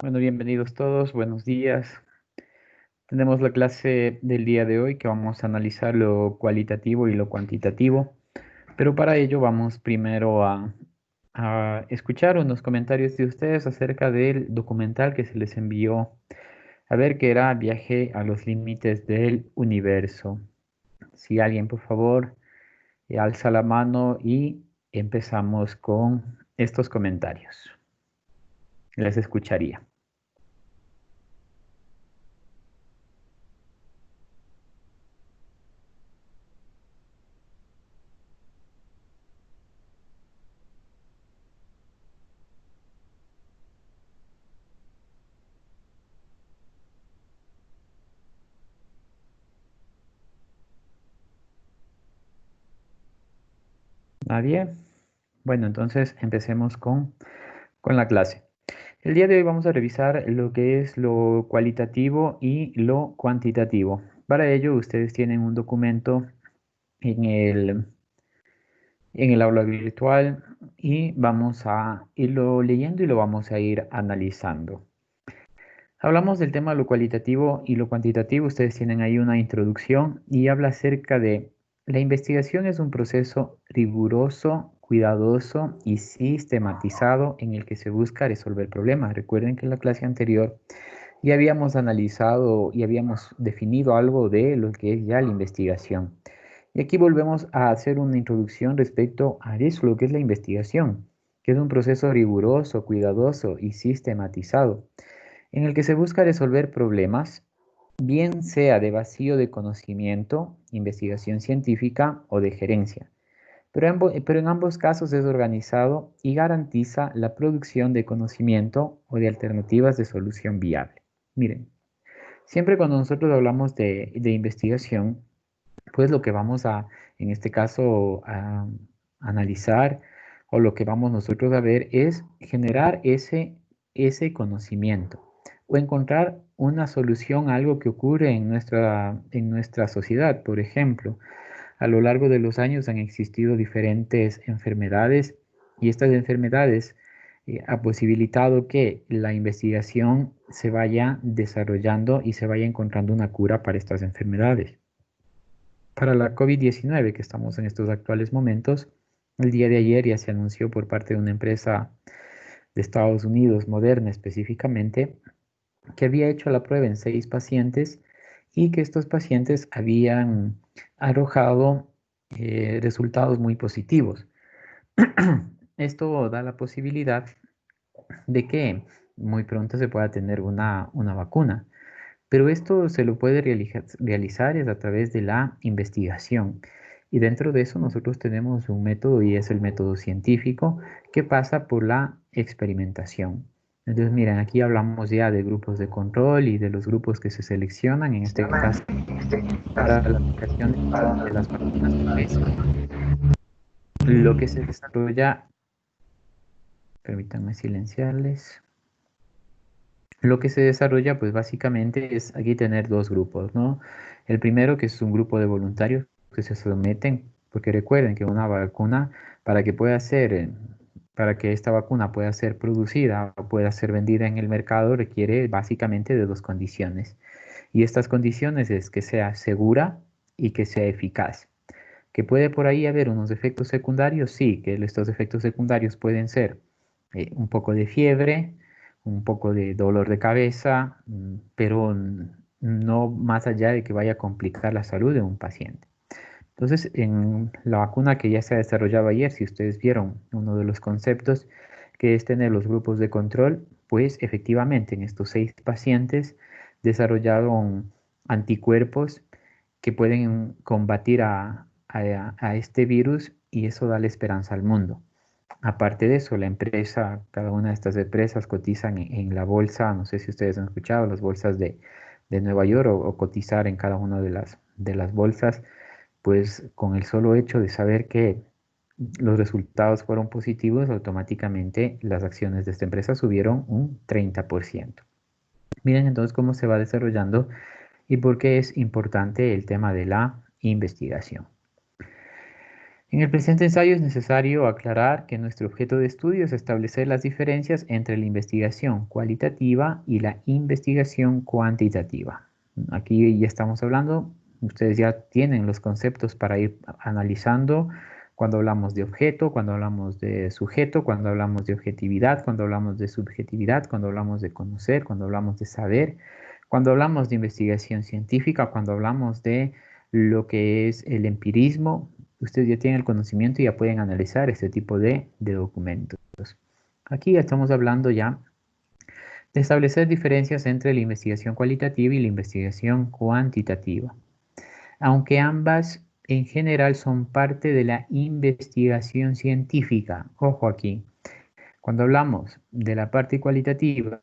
Bueno, bienvenidos todos, buenos días. Tenemos la clase del día de hoy que vamos a analizar lo cualitativo y lo cuantitativo, pero para ello vamos primero a escuchar unos comentarios de ustedes acerca del documental que se les envió a ver, que era Viaje a los límites del universo. Si alguien, por favor, alza la mano y empezamos con estos comentarios. Les escucharía. ¿Nadie? Bueno, entonces empecemos con la clase. El día de hoy vamos a revisar lo que es lo cualitativo y lo cuantitativo. Para ello, ustedes tienen un documento en el aula virtual y vamos a irlo leyendo y lo vamos a ir analizando. Hablamos del tema de lo cualitativo y lo cuantitativo. Ustedes tienen ahí una introducción y habla acerca de la investigación es un proceso riguroso, cuidadoso y sistematizado en el que se busca resolver problemas. Recuerden que en la clase anterior ya habíamos analizado y habíamos definido algo de lo que es ya la investigación. Y aquí volvemos a hacer una introducción respecto a eso, lo que es la investigación, que es un proceso riguroso, cuidadoso y sistematizado en el que se busca resolver problemas, bien sea de vacío de conocimiento, investigación científica o de gerencia. Pero en ambos casos es organizado y garantiza la producción de conocimiento o de alternativas de solución viable. Miren, siempre cuando nosotros hablamos de investigación, pues lo que vamos a, en este caso, a analizar o lo que vamos nosotros a ver es generar ese conocimiento o encontrar una solución a algo que ocurre en nuestra sociedad. Por ejemplo, a lo largo de los años han existido diferentes enfermedades y estas enfermedades ha posibilitado que la investigación se vaya desarrollando y se vaya encontrando una cura para estas enfermedades. Para la COVID-19 que estamos en estos actuales momentos, el día de ayer ya se anunció por parte de una empresa de Estados Unidos, Moderna específicamente, que había hecho la prueba en 6 pacientes y que estos pacientes habían arrojado resultados muy positivos. Esto da la posibilidad de que muy pronto se pueda tener una vacuna. Pero esto se lo puede realizar es a través de la investigación. Y dentro de eso nosotros tenemos un método y es el método científico que pasa por la experimentación. Entonces, miren, aquí hablamos ya de grupos de control y de los grupos que se seleccionan, en este caso, para la aplicación de las vacunas, pues lo que se desarrolla, permítanme silenciarles. Lo que se desarrolla, pues básicamente es aquí tener dos grupos, ¿no? El primero, que es un grupo de voluntarios que se someten, porque recuerden que una vacuna, para que pueda ser, para que esta vacuna pueda ser producida o pueda ser vendida en el mercado, requiere básicamente de dos condiciones. Y estas condiciones es que sea segura y que sea eficaz. ¿Que puede por ahí haber unos efectos secundarios? Sí, que estos efectos secundarios pueden ser un poco de fiebre, un poco de dolor de cabeza, pero no más allá de que vaya a complicar la salud de un paciente. Entonces, en la vacuna que ya se ha desarrollado ayer, si ustedes vieron uno de los conceptos, que es tener los grupos de control, pues efectivamente en estos 6 pacientes desarrollaron anticuerpos que pueden combatir a este virus y eso da la esperanza al mundo. Aparte de eso, la empresa, cada una de estas empresas cotizan en la bolsa, no sé si ustedes han escuchado, las bolsas de Nueva York o cotizar en cada una de las bolsas, pues con el solo hecho de saber que los resultados fueron positivos, automáticamente las acciones de esta empresa subieron un 30%. Miren entonces cómo se va desarrollando y por qué es importante el tema de la investigación. En el presente ensayo es necesario aclarar que nuestro objeto de estudio es establecer las diferencias entre la investigación cualitativa y la investigación cuantitativa. Aquí ya estamos hablando, ustedes ya tienen los conceptos para ir analizando cuando hablamos de objeto, cuando hablamos de sujeto, cuando hablamos de objetividad, cuando hablamos de subjetividad, cuando hablamos de conocer, cuando hablamos de saber, cuando hablamos de investigación científica, cuando hablamos de lo que es el empirismo. Ustedes ya tienen el conocimiento y ya pueden analizar este tipo de documentos. Aquí ya estamos hablando ya de establecer diferencias entre la investigación cualitativa y la investigación cuantitativa. Aunque ambas en general son parte de la investigación científica. Ojo aquí, cuando hablamos de la parte cualitativa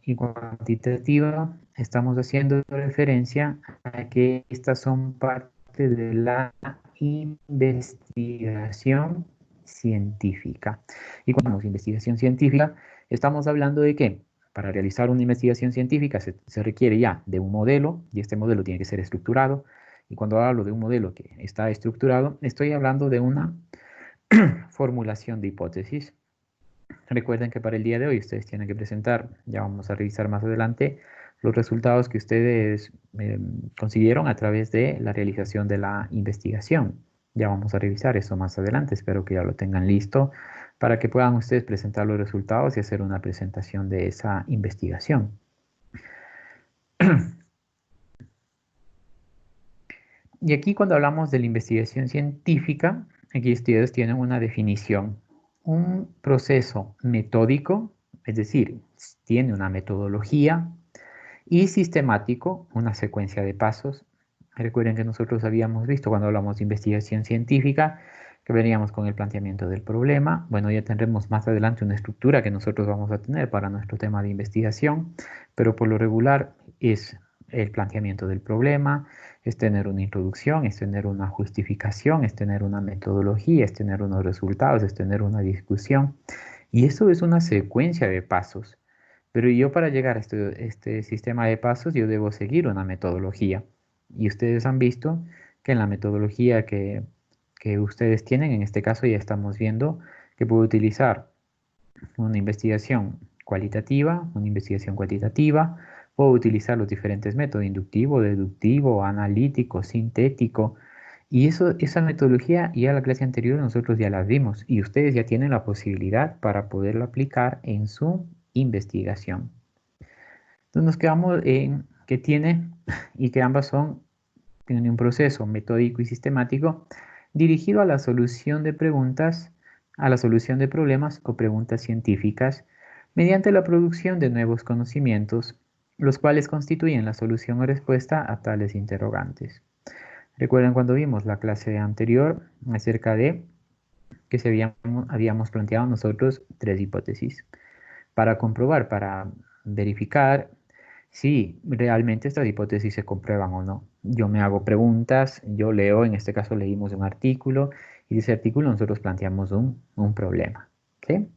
y cuantitativa, estamos haciendo referencia a que estas son parte de la investigación científica. Y cuando hablamos de investigación científica, estamos hablando de que para realizar una investigación científica se requiere ya de un modelo, y este modelo tiene que ser estructurado. Y cuando hablo de un modelo que está estructurado, estoy hablando de una formulación de hipótesis. Recuerden que para el día de hoy ustedes tienen que presentar, ya vamos a revisar más adelante, los resultados que ustedes consiguieron a través de la realización de la investigación. Ya vamos a revisar eso más adelante, espero que ya lo tengan listo para que puedan ustedes presentar los resultados y hacer una presentación de esa investigación. Y aquí cuando hablamos de la investigación científica, aquí ustedes tienen una definición. Un proceso metódico, es decir, tiene una metodología, y sistemático, una secuencia de pasos. Recuerden que nosotros habíamos visto cuando hablamos de investigación científica, que veníamos con el planteamiento del problema. Bueno, ya tendremos más adelante una estructura que nosotros vamos a tener para nuestro tema de investigación, pero por lo regular es el planteamiento del problema, es tener una introducción, es tener una justificación, es tener una metodología, es tener unos resultados, es tener una discusión. Y eso es una secuencia de pasos. Pero yo para llegar a este sistema de pasos, yo debo seguir una metodología. Y ustedes han visto que en la metodología que ustedes tienen, en este caso ya estamos viendo que puedo utilizar una investigación cualitativa, una investigación cuantitativa, puedo utilizar los diferentes métodos, inductivo, deductivo, analítico, sintético. Y esa metodología ya la clase anterior nosotros ya la vimos y ustedes ya tienen la posibilidad para poderla aplicar en su investigación. Entonces nos quedamos en que tiene y que ambas tienen un proceso metódico y sistemático dirigido a la solución de preguntas, a la solución de problemas o preguntas científicas mediante la producción de nuevos conocimientos, los cuales constituyen la solución o respuesta a tales interrogantes. Recuerden cuando vimos la clase anterior acerca de que habíamos planteado nosotros tres hipótesis para comprobar, para verificar si realmente estas hipótesis se comprueban o no. Yo me hago preguntas, yo leo, en este caso leímos un artículo y de ese artículo nosotros planteamos un problema. ¿Okay?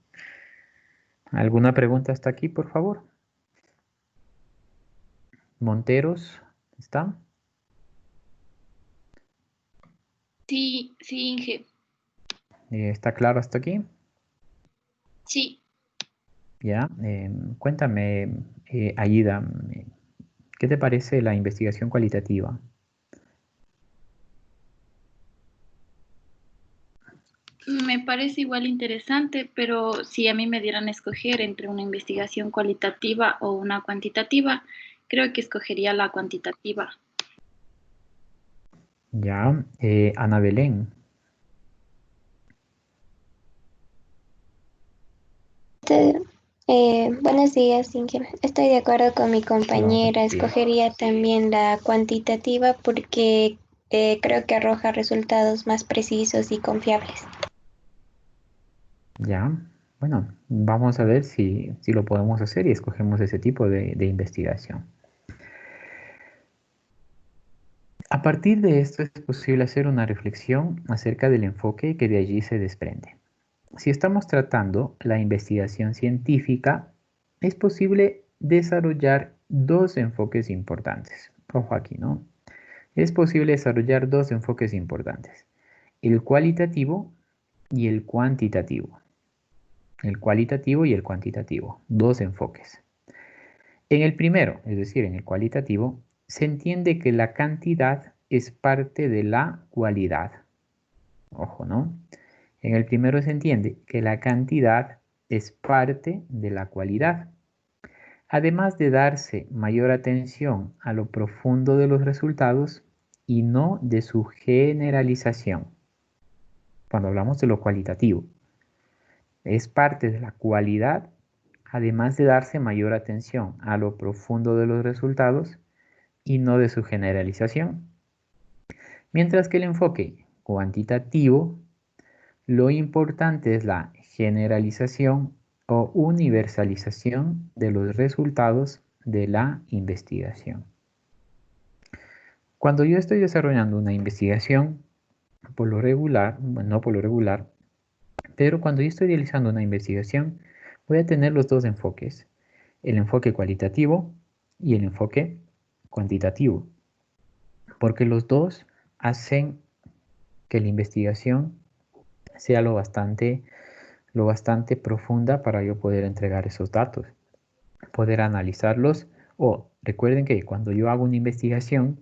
¿Alguna pregunta hasta aquí, por favor? Monteros, ¿está? Sí, sí, Inge. ¿Está claro hasta aquí? Sí. Ya, cuéntame, Aida, ¿qué te parece la investigación cualitativa? Me parece igual interesante, pero si a mí me dieran a escoger entre una investigación cualitativa o una cuantitativa, creo que escogería la cuantitativa. Ya, Ana Belén. Buenos días, Inge. Estoy de acuerdo con mi Hola, compañera. buenos días. Escogería también la cuantitativa porque creo que arroja resultados más precisos y confiables. Ya, bueno, vamos a ver si lo podemos hacer y escogemos ese tipo de investigación. A partir de esto es posible hacer una reflexión acerca del enfoque que de allí se desprende. Si estamos tratando la investigación científica, es posible desarrollar dos enfoques importantes. Ojo aquí, ¿no? Es posible desarrollar dos enfoques importantes, el cualitativo y el cuantitativo. El cualitativo y el cuantitativo, dos enfoques. En el primero, es decir, en el cualitativo, se entiende que la cantidad es parte de la cualidad. Ojo, ¿no? En el primero se entiende que la cantidad es parte de la cualidad. Además de darse mayor atención a lo profundo de los resultados y no de su generalización. Cuando hablamos de lo cualitativo, es parte de la cualidad, además de darse mayor atención a lo profundo de los resultados y no de su generalización. Mientras que el enfoque cuantitativo, lo importante es la generalización o universalización de los resultados de la investigación. Cuando yo estoy desarrollando una investigación, por lo regular, bueno, no por lo regular, pero cuando yo estoy realizando una investigación, voy a tener los dos enfoques, el enfoque cualitativo y el enfoque cuantitativo, porque los dos hacen que la investigación sea lo bastante profunda para yo poder entregar esos datos, poder analizarlos. O recuerden que cuando yo hago una investigación,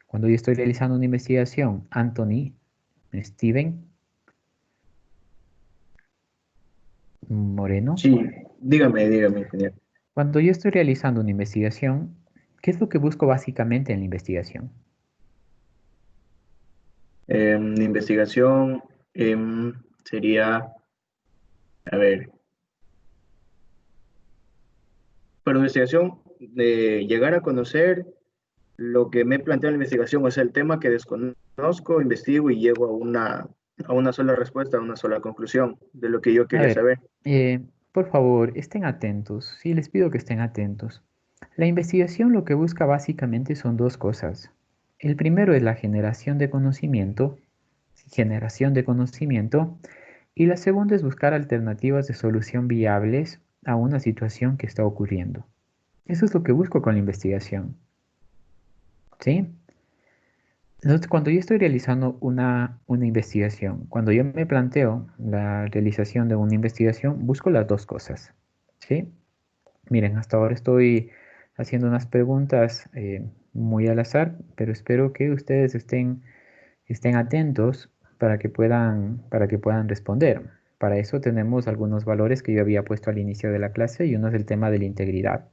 cuando yo estoy realizando una investigación, Anthony, Steven, Moreno, Sí, dígame, ingeniero. cuando yo estoy realizando una investigación, ¿qué es lo que busco básicamente en la investigación? La investigación sería, a ver, para investigación, llegar a conocer lo que me plantea la investigación, o sea, el tema que desconozco, investigo y llego a una sola respuesta, a una sola conclusión de lo que yo A quería ver, saber. por favor, estén atentos. Sí, les pido que estén atentos. La investigación lo que busca básicamente son dos cosas. El primero es la generación de conocimiento, y la segunda es buscar alternativas de solución viables a una situación que está ocurriendo. Eso es lo que busco con la investigación. ¿Sí? Entonces, cuando yo estoy realizando una investigación, cuando yo me planteo la realización de una investigación, busco las dos cosas. ¿Sí? Miren, hasta ahora estoy haciendo unas preguntas muy al azar, pero espero que ustedes estén atentos para que puedan responder. Para eso tenemos algunos valores que yo había puesto al inicio de la clase, y uno es el tema de la integridad.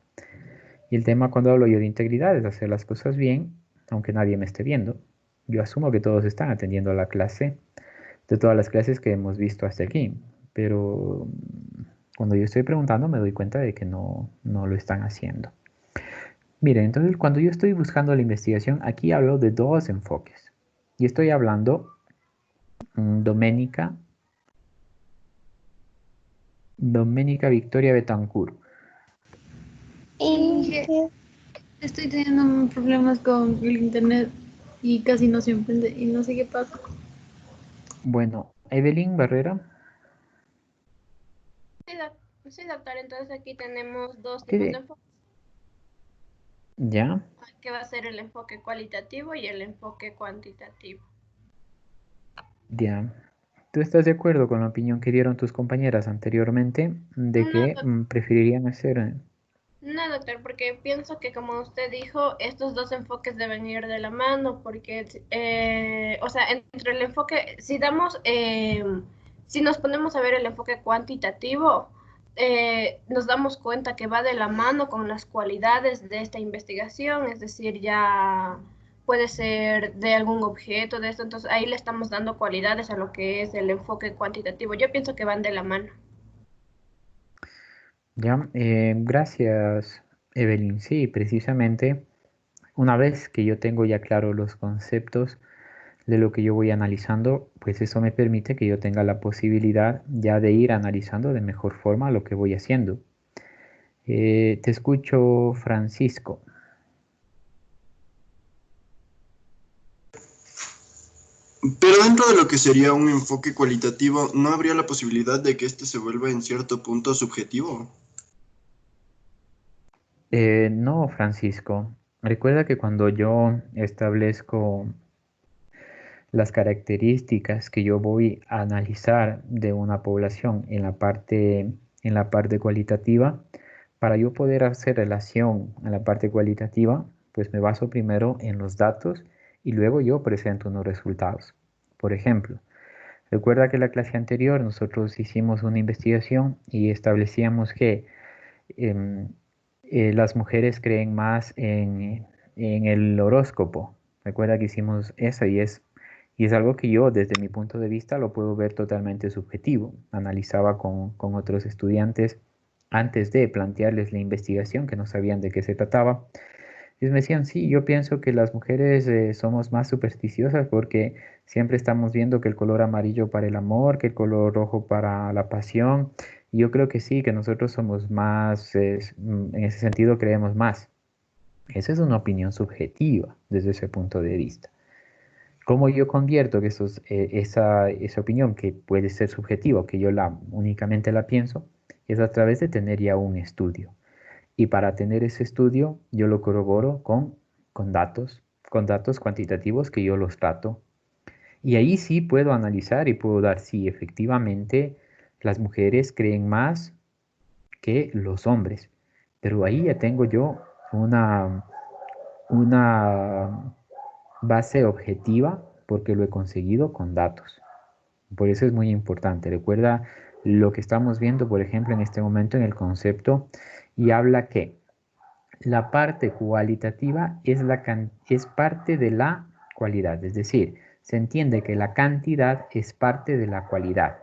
Y el tema, cuando hablo yo de integridad, es hacer las cosas bien, aunque nadie me esté viendo. Yo asumo que todos están atendiendo a la clase, de todas las clases que hemos visto hasta aquí, pero cuando yo estoy preguntando me doy cuenta de que no lo están haciendo. Miren, entonces cuando yo estoy buscando la investigación, aquí hablo de dos enfoques. Y estoy hablando, Doménica Victoria Betancourt. Y Estoy teniendo problemas con el internet y casi no se entiende y no sé qué pasa. Bueno, Evelyn Barrera, Sí, doctor, entonces aquí tenemos dos tipos de ¿qué? enfoque, ¿Ya? que va a ser el enfoque cualitativo y el enfoque cuantitativo. Ya. ¿Tú estás de acuerdo con la opinión que dieron tus compañeras anteriormente de No, que preferirían hacer... no, doctor, porque pienso que como usted dijo, estos dos enfoques deben ir de la mano, porque, o sea, entre el enfoque, si nos ponemos a ver el enfoque cuantitativo, nos damos cuenta que va de la mano con las cualidades de esta investigación, es decir, ya puede ser de algún objeto de esto, entonces ahí le estamos dando cualidades a lo que es el enfoque cuantitativo. Yo pienso que van de la mano. Ya, gracias, Evelyn. Sí, precisamente, una vez que yo tengo ya claro los conceptos, de lo que yo voy analizando, pues eso me permite que yo tenga la posibilidad ya de ir analizando de mejor forma lo que voy haciendo. Te escucho, Francisco. Pero dentro de lo que sería un enfoque cualitativo, ¿no habría la posibilidad de que este se vuelva en cierto punto subjetivo? No, Francisco. Recuerda que cuando yo establezco las características que yo voy a analizar de una población en la parte cualitativa, para yo poder hacer relación en la parte cualitativa, pues me baso primero en los datos y luego yo presento unos resultados. Por ejemplo, recuerda que en la clase anterior nosotros hicimos una investigación y establecíamos que em, las mujeres creen más en el horóscopo. Recuerda que hicimos eso y es algo que yo desde mi punto de vista lo puedo ver totalmente subjetivo. Analizaba con otros estudiantes antes de plantearles la investigación que no sabían de qué se trataba. Ellos me decían, sí, yo pienso que las mujeres somos más supersticiosas porque siempre estamos viendo que el color amarillo para el amor, que el color rojo para la pasión. Y yo creo que sí, que nosotros somos más, en ese sentido creemos más. Esa es una opinión subjetiva desde ese punto de vista. ¿Cómo yo convierto que esa opinión que puede ser subjetiva, que yo únicamente la pienso, es a través de tener ya un estudio? Y para tener ese estudio, yo lo corroboro con datos cuantitativos que yo los trato. Y ahí sí puedo analizar y puedo dar si efectivamente las mujeres creen más que los hombres. Pero ahí ya tengo yo una base objetiva porque lo he conseguido con datos. Por eso es muy importante. Recuerda lo que estamos viendo, por ejemplo, en este momento en el concepto y habla que la parte cualitativa es parte de la cualidad, es decir, se entiende que la cantidad es parte de la cualidad.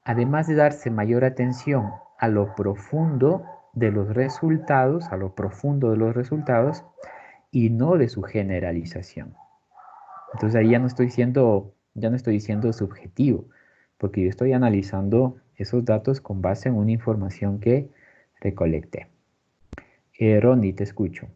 Además de darse mayor atención a lo profundo de los resultados, y no de su generalización. Entonces ahí ya no estoy siendo subjetivo, porque yo estoy analizando esos datos con base en una información que recolecté. Ronnie, te escucho.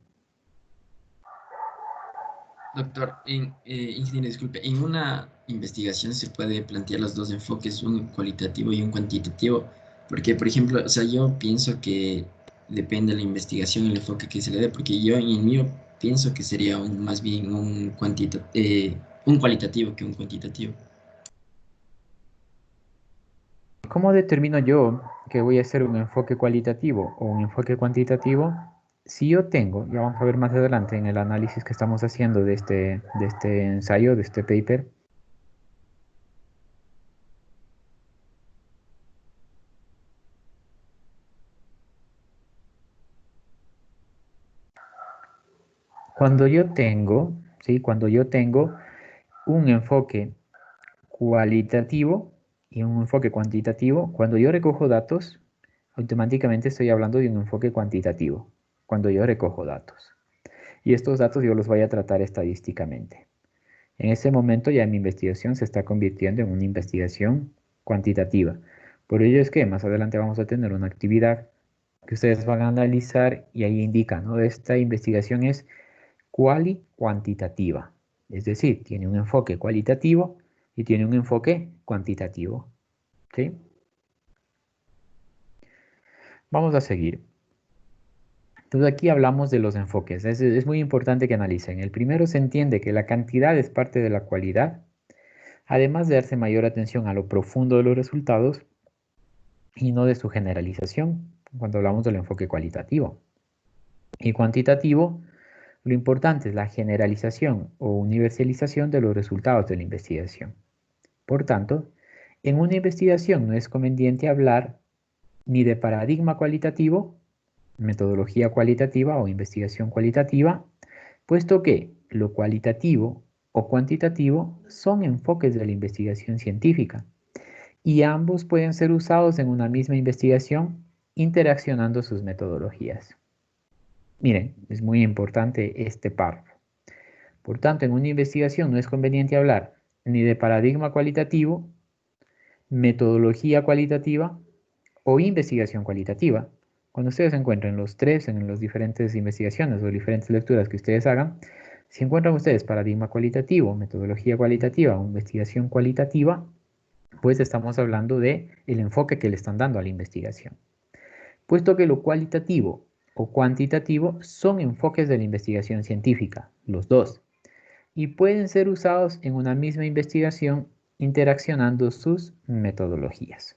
Doctor, ingeniero, disculpe, en una investigación se puede plantear los dos enfoques, un cualitativo y un cuantitativo, porque, por ejemplo, o sea, yo pienso que depende de la investigación, el enfoque que se le dé, porque yo en el mío pienso que sería más bien un cualitativo que un cuantitativo. ¿Cómo determino yo que voy a hacer un enfoque cualitativo o un enfoque cuantitativo? Si yo tengo, ya vamos a ver más adelante en el análisis que estamos haciendo de este ensayo, de este paper, cuando yo tengo un enfoque cualitativo y un enfoque cuantitativo, cuando yo recojo datos, automáticamente estoy hablando de un enfoque cuantitativo, cuando yo recojo datos. Y estos datos yo los voy a tratar estadísticamente. En ese momento ya mi investigación se está convirtiendo en una investigación cuantitativa. Por ello es que más adelante vamos a tener una actividad que ustedes van a analizar y ahí indica, ¿no? Esta investigación es cuantitativa. Es decir, tiene un enfoque cualitativo y tiene un enfoque cuantitativo. ¿Sí? Vamos a seguir. Entonces aquí hablamos de los enfoques. Es muy importante que analicen. El primero, se entiende que la cantidad es parte de la cualidad, además de darse mayor atención a lo profundo de los resultados y no de su generalización, cuando hablamos del enfoque cualitativo. Y cuantitativo, lo importante es la generalización o universalización de los resultados de la investigación. Por tanto, en una investigación no es conveniente hablar ni de paradigma cualitativo, metodología cualitativa o investigación cualitativa, puesto que lo cualitativo o cuantitativo son enfoques de la investigación científica y ambos pueden ser usados en una misma investigación interaccionando sus metodologías. Miren, es muy importante este párrafo, Por tanto, en una investigación no es conveniente hablar ni de paradigma cualitativo, metodología cualitativa o investigación cualitativa. Cuando ustedes encuentren los tres en las diferentes investigaciones o diferentes lecturas que ustedes hagan, si encuentran ustedes paradigma cualitativo, metodología cualitativa o investigación cualitativa, pues estamos hablando de el enfoque que le están dando a la investigación. Puesto que lo cualitativo o cuantitativo son enfoques de la investigación científica, los dos, y pueden ser usados en una misma investigación interaccionando sus metodologías.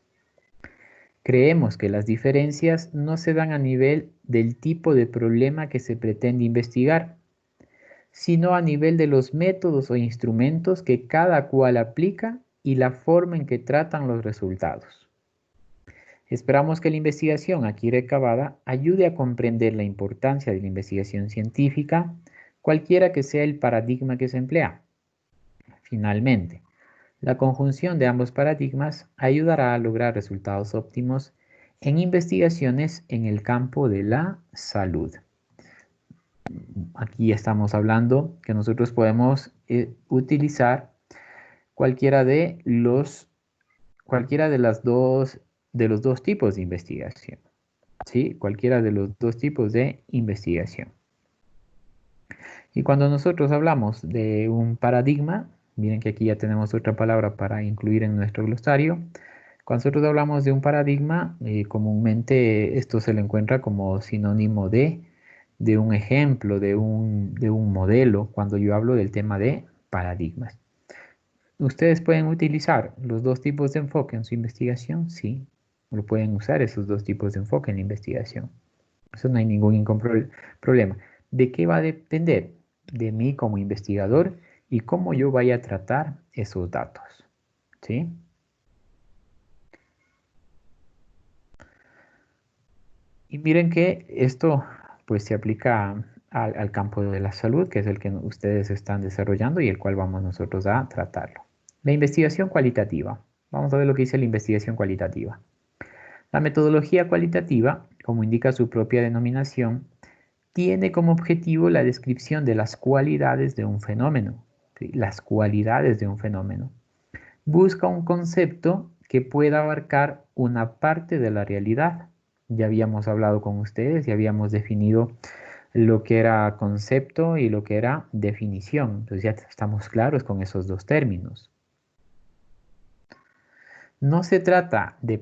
Creemos que las diferencias no se dan a nivel del tipo de problema que se pretende investigar, sino a nivel de los métodos o instrumentos que cada cual aplica y la forma en que tratan los resultados. Esperamos que la investigación aquí recabada ayude a comprender la importancia de la investigación científica, cualquiera que sea el paradigma que se emplea. Finalmente, la conjunción de ambos paradigmas ayudará a lograr resultados óptimos en investigaciones en el campo de la salud. Aquí estamos hablando que nosotros podemos utilizar cualquiera de los dos tipos de investigación. ¿Sí? Cualquiera de los dos tipos de investigación. Y cuando nosotros hablamos de un paradigma, miren que aquí ya tenemos otra palabra para incluir en nuestro glosario. Cuando nosotros hablamos de un paradigma, comúnmente esto se le encuentra como sinónimo de un ejemplo, de un modelo, cuando yo hablo del tema de paradigmas. ¿Ustedes pueden utilizar los dos tipos de enfoque en su investigación? Sí, lo pueden usar esos dos tipos de enfoque en la investigación. Eso no hay ningún problema. ¿De qué va a depender? De mí como investigador y cómo yo vaya a tratar esos datos. ¿Sí? Y miren que esto pues se aplica al campo de la salud, que es el que ustedes están desarrollando y el cual vamos nosotros a tratarlo. La investigación cualitativa. Vamos a ver lo que dice la investigación cualitativa. La metodología cualitativa, como indica su propia denominación, tiene como objetivo la descripción de las cualidades de un fenómeno. ¿Sí? Las cualidades de un fenómeno. Busca un concepto que pueda abarcar una parte de la realidad. Ya habíamos hablado con ustedes, ya habíamos definido lo que era concepto y lo que era definición. Entonces ya estamos claros con esos dos términos. No se trata de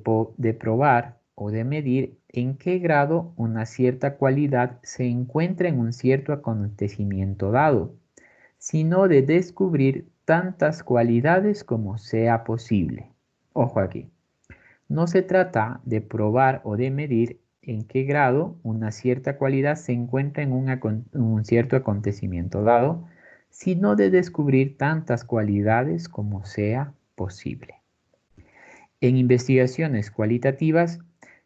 probar o de medir en qué grado una cierta cualidad se encuentra en un cierto acontecimiento dado, sino de descubrir tantas cualidades como sea posible. Ojo aquí. No se trata de probar o de medir en qué grado una cierta cualidad se encuentra en un cierto acontecimiento dado, sino de descubrir tantas cualidades como sea posible. En investigaciones cualitativas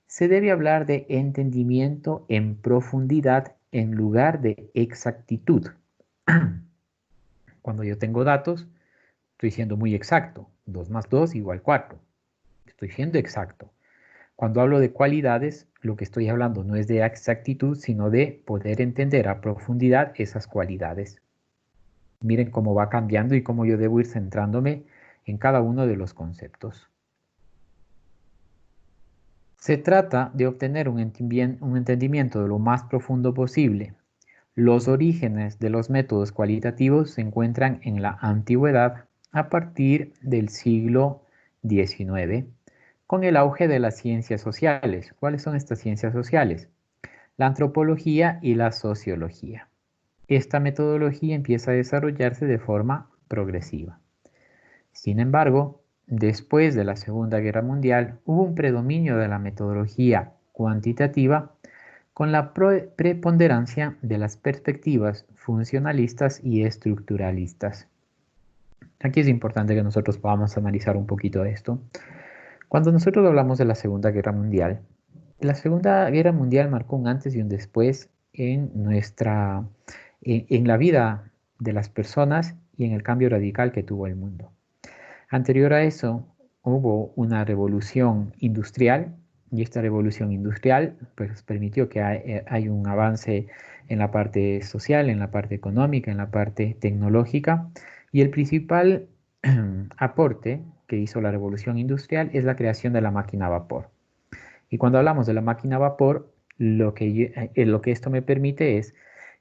se debe hablar de entendimiento en profundidad en lugar de exactitud. Cuando yo tengo datos, estoy siendo muy exacto. 2 más 2 igual 4. Estoy siendo exacto. Cuando hablo de cualidades, lo que estoy hablando no es de exactitud, sino de poder entender a profundidad esas cualidades. Miren cómo va cambiando y cómo yo debo ir centrándome en cada uno de los conceptos. Se trata de obtener un entendimiento de lo más profundo posible. Los orígenes de los métodos cualitativos se encuentran en la antigüedad a partir del siglo XIX, con el auge de las ciencias sociales. ¿Cuáles son estas ciencias sociales? La antropología y la sociología. Esta metodología empieza a desarrollarse de forma progresiva. Sin embargo, después de la Segunda Guerra Mundial, hubo un predominio de la metodología cuantitativa con la preponderancia de las perspectivas funcionalistas y estructuralistas. Aquí es importante que nosotros podamos analizar un poquito esto. Cuando nosotros hablamos de la Segunda Guerra Mundial marcó un antes y un después en la vida de las personas y en el cambio radical que tuvo el mundo. Anterior a eso, hubo una revolución industrial y esta revolución industrial pues, permitió que hay un avance en la parte social, en la parte económica, en la parte tecnológica, y el principal aporte que hizo la revolución industrial es la creación de la máquina a vapor. Y cuando hablamos de la máquina a vapor, lo que esto me permite es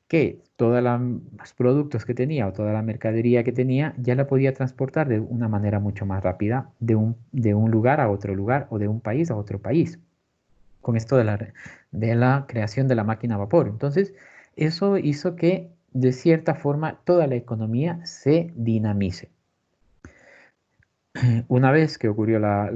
que todos los productos que tenía o toda la mercadería que tenía ya la podía transportar de una manera mucho más rápida de un lugar a otro lugar o de un país a otro país. Con esto de la creación de la máquina a vapor. Entonces, eso hizo que de cierta forma toda la economía se dinamice. Una vez que ocurrió la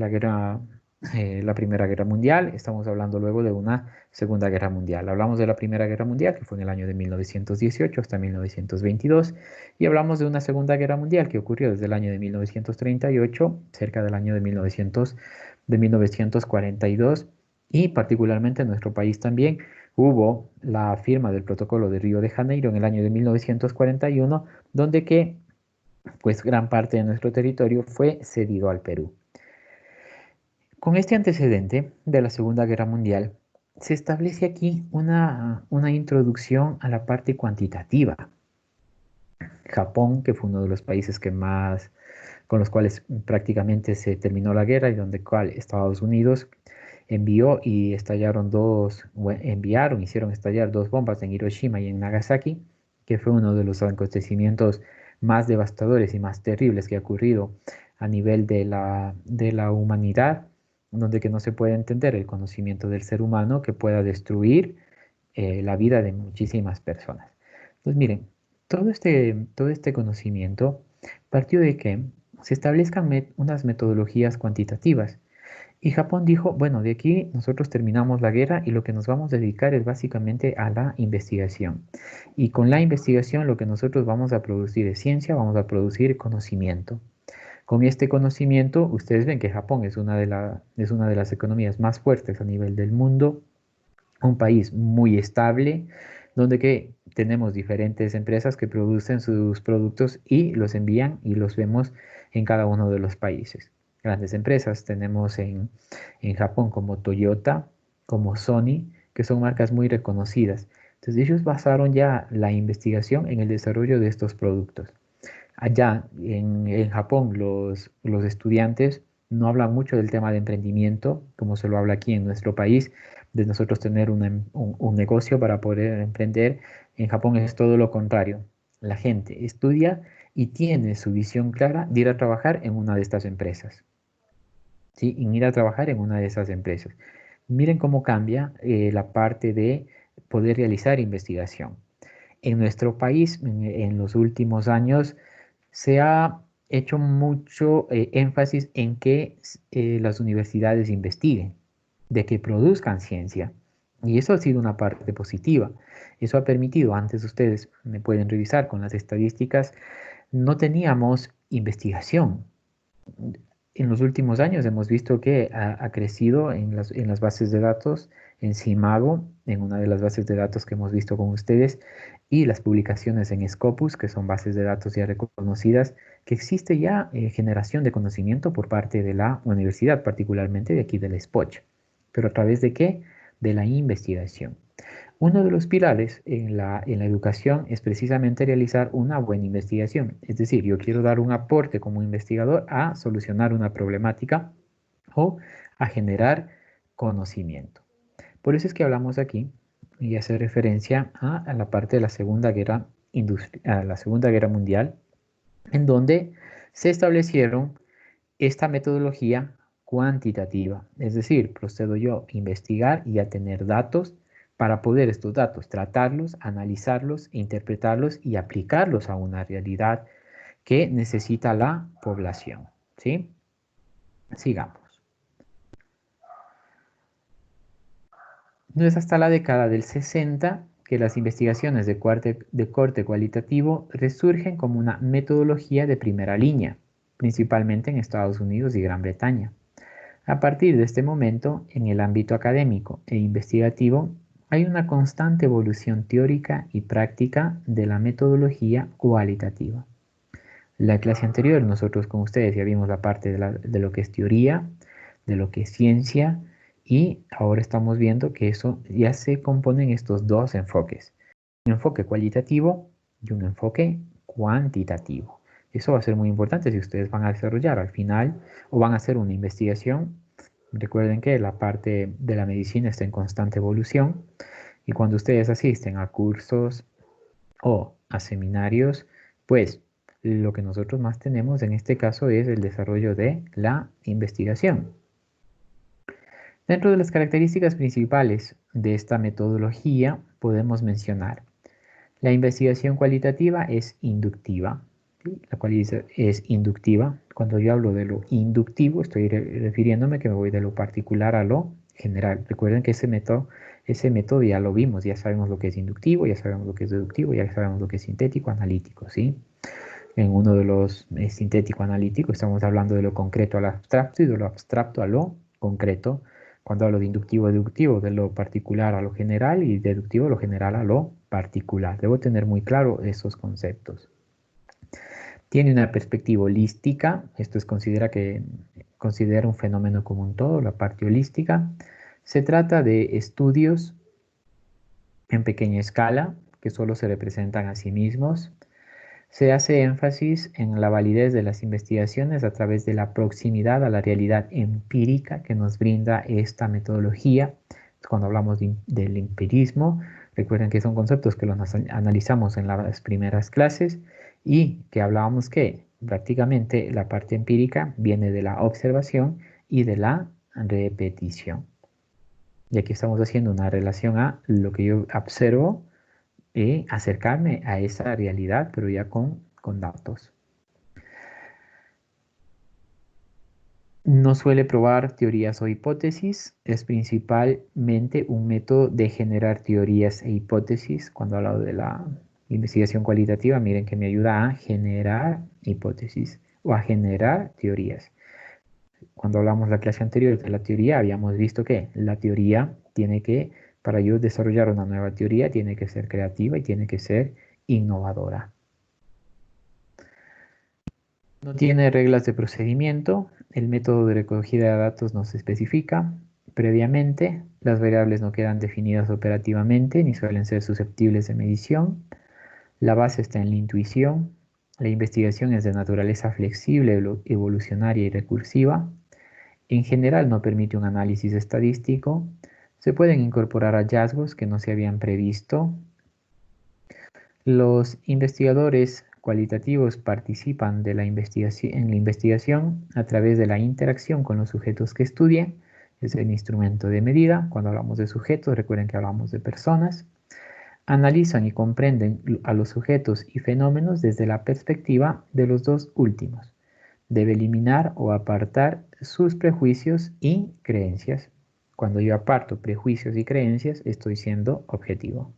Primera Guerra Mundial, estamos hablando luego de una Segunda Guerra Mundial. Hablamos de la Primera Guerra Mundial, que fue en el año de 1918 hasta 1922, y hablamos de una Segunda Guerra Mundial que ocurrió desde el año de 1938, cerca del año de 1942, y particularmente en nuestro país también hubo la firma del Protocolo de Río de Janeiro en el año de 1941, donde que pues gran parte de nuestro territorio fue cedido al Perú. Con este antecedente de la Segunda Guerra Mundial, se establece aquí una introducción a la parte cuantitativa. Japón, que fue uno de los países con los cuales prácticamente se terminó la guerra y donde Estados Unidos hicieron estallar dos bombas en Hiroshima y en Nagasaki, que fue uno de los acontecimientos más devastadores y más terribles que ha ocurrido a nivel de la humanidad, donde que no se puede entender el conocimiento del ser humano que pueda destruir la vida de muchísimas personas. Entonces, miren, todo este conocimiento partió de que se establezcan unas metodologías cuantitativas. Y Japón dijo, bueno, de aquí nosotros terminamos la guerra y lo que nos vamos a dedicar es básicamente a la investigación. Y con la investigación lo que nosotros vamos a producir es ciencia, vamos a producir conocimiento. Con este conocimiento, ustedes ven que Japón es una de las economías más fuertes a nivel del mundo, un país muy estable, donde que tenemos diferentes empresas que producen sus productos y los envían y los vemos en cada uno de los países. Grandes empresas tenemos en Japón como Toyota, como Sony, que son marcas muy reconocidas. Entonces ellos basaron ya la investigación en el desarrollo de estos productos. Allá en Japón los estudiantes no hablan mucho del tema de emprendimiento, como se lo habla aquí en nuestro país, de nosotros tener un negocio para poder emprender. En Japón es todo lo contrario. La gente estudia y tiene su visión clara de ir a trabajar en una de estas empresas. ¿Sí? Ir a trabajar en una de esas empresas. Miren cómo cambia la parte de poder realizar investigación. En nuestro país, en los últimos años, se ha hecho mucho énfasis en que las universidades investiguen, de que produzcan ciencia. Y eso ha sido una parte positiva. Eso ha permitido, antes ustedes me pueden revisar con las estadísticas, no teníamos investigación. En los últimos años hemos visto que ha crecido en las bases de datos, en Simago, en una de las bases de datos que hemos visto con ustedes, y las publicaciones en Scopus, que son bases de datos ya reconocidas, que existe ya generación de conocimiento por parte de la universidad, particularmente de aquí del SPOCH. ¿Pero a través de qué? De la investigación. Uno de los pilares en la educación es precisamente realizar una buena investigación. Es decir, yo quiero dar un aporte como investigador a solucionar una problemática o a generar conocimiento. Por eso es que hablamos aquí y hace referencia a la parte de la Segunda Guerra Mundial, en donde se establecieron esta metodología cuantitativa. Es decir, procedo yo a investigar y a tener datos para poder estos datos tratarlos, analizarlos, interpretarlos y aplicarlos a una realidad que necesita la población. ¿Sí? Sigamos. No es hasta la década del 60 que las investigaciones de corte cualitativo resurgen como una metodología de primera línea, principalmente en Estados Unidos y Gran Bretaña. A partir de este momento, en el ámbito académico e investigativo, hay una constante evolución teórica y práctica de la metodología cualitativa. En la clase anterior, nosotros con ustedes ya vimos la parte de lo que es teoría, de lo que es ciencia Y ahora estamos viendo que eso ya se componen estos dos enfoques. Un enfoque cualitativo y un enfoque cuantitativo. Eso va a ser muy importante si ustedes van a desarrollar al final o van a hacer una investigación. Recuerden que la parte de la medicina está en constante evolución y cuando ustedes asisten a cursos o a seminarios, pues lo que nosotros más tenemos en este caso es el desarrollo de la investigación. Dentro de las características principales de esta metodología podemos mencionar la investigación cualitativa es inductiva. ¿Sí? La cualidad es inductiva. Cuando yo hablo de lo inductivo, estoy refiriéndome que me voy de lo particular a lo general. Recuerden que ese método ya lo vimos, ya sabemos lo que es inductivo, ya sabemos lo que es deductivo, ya sabemos lo que es sintético, analítico, ¿sí? En uno de los sintético-analítico estamos hablando de lo concreto al abstracto y de lo abstracto a lo concreto. Cuando hablo de inductivo-deductivo, de lo particular a lo general y deductivo, lo general a lo particular. Debo tener muy claro esos conceptos. Tiene una perspectiva holística. Esto es considera un fenómeno como un todo, la parte holística. Se trata de estudios en pequeña escala que solo se representan a sí mismos. Se hace énfasis en la validez de las investigaciones a través de la proximidad a la realidad empírica que nos brinda esta metodología. Cuando hablamos del empirismo, recuerden que son conceptos que los analizamos en las primeras clases y que hablábamos que prácticamente la parte empírica viene de la observación y de la repetición. Y aquí estamos haciendo una relación a lo que yo observo y acercarme a esa realidad, pero ya con datos. No suele probar teorías o hipótesis, es principalmente un método de generar teorías e hipótesis. Cuando hablo de la investigación cualitativa, miren que me ayuda a generar hipótesis o a generar teorías. Cuando hablamos la clase anterior de la teoría, habíamos visto que la teoría tiene que, para yo desarrollar una nueva teoría, tiene que ser creativa y tiene que ser innovadora. No tiene reglas de procedimiento. El método de recogida de datos no se especifica previamente. Las variables no quedan definidas operativamente ni suelen ser susceptibles de medición. La base está en la intuición. La investigación es de naturaleza flexible, evolucionaria y recursiva. En general no permite un análisis estadístico. Se pueden incorporar hallazgos que no se habían previsto. Los investigadores cualitativos participan en la investigación a través de la interacción con los sujetos que estudian. Es el instrumento de medida. Cuando hablamos de sujetos, recuerden que hablamos de personas. Analizan y comprenden a los sujetos y fenómenos desde la perspectiva de los dos últimos. Debe eliminar o apartar sus prejuicios y creencias. Cuando yo aparto prejuicios y creencias, estoy siendo objetivo.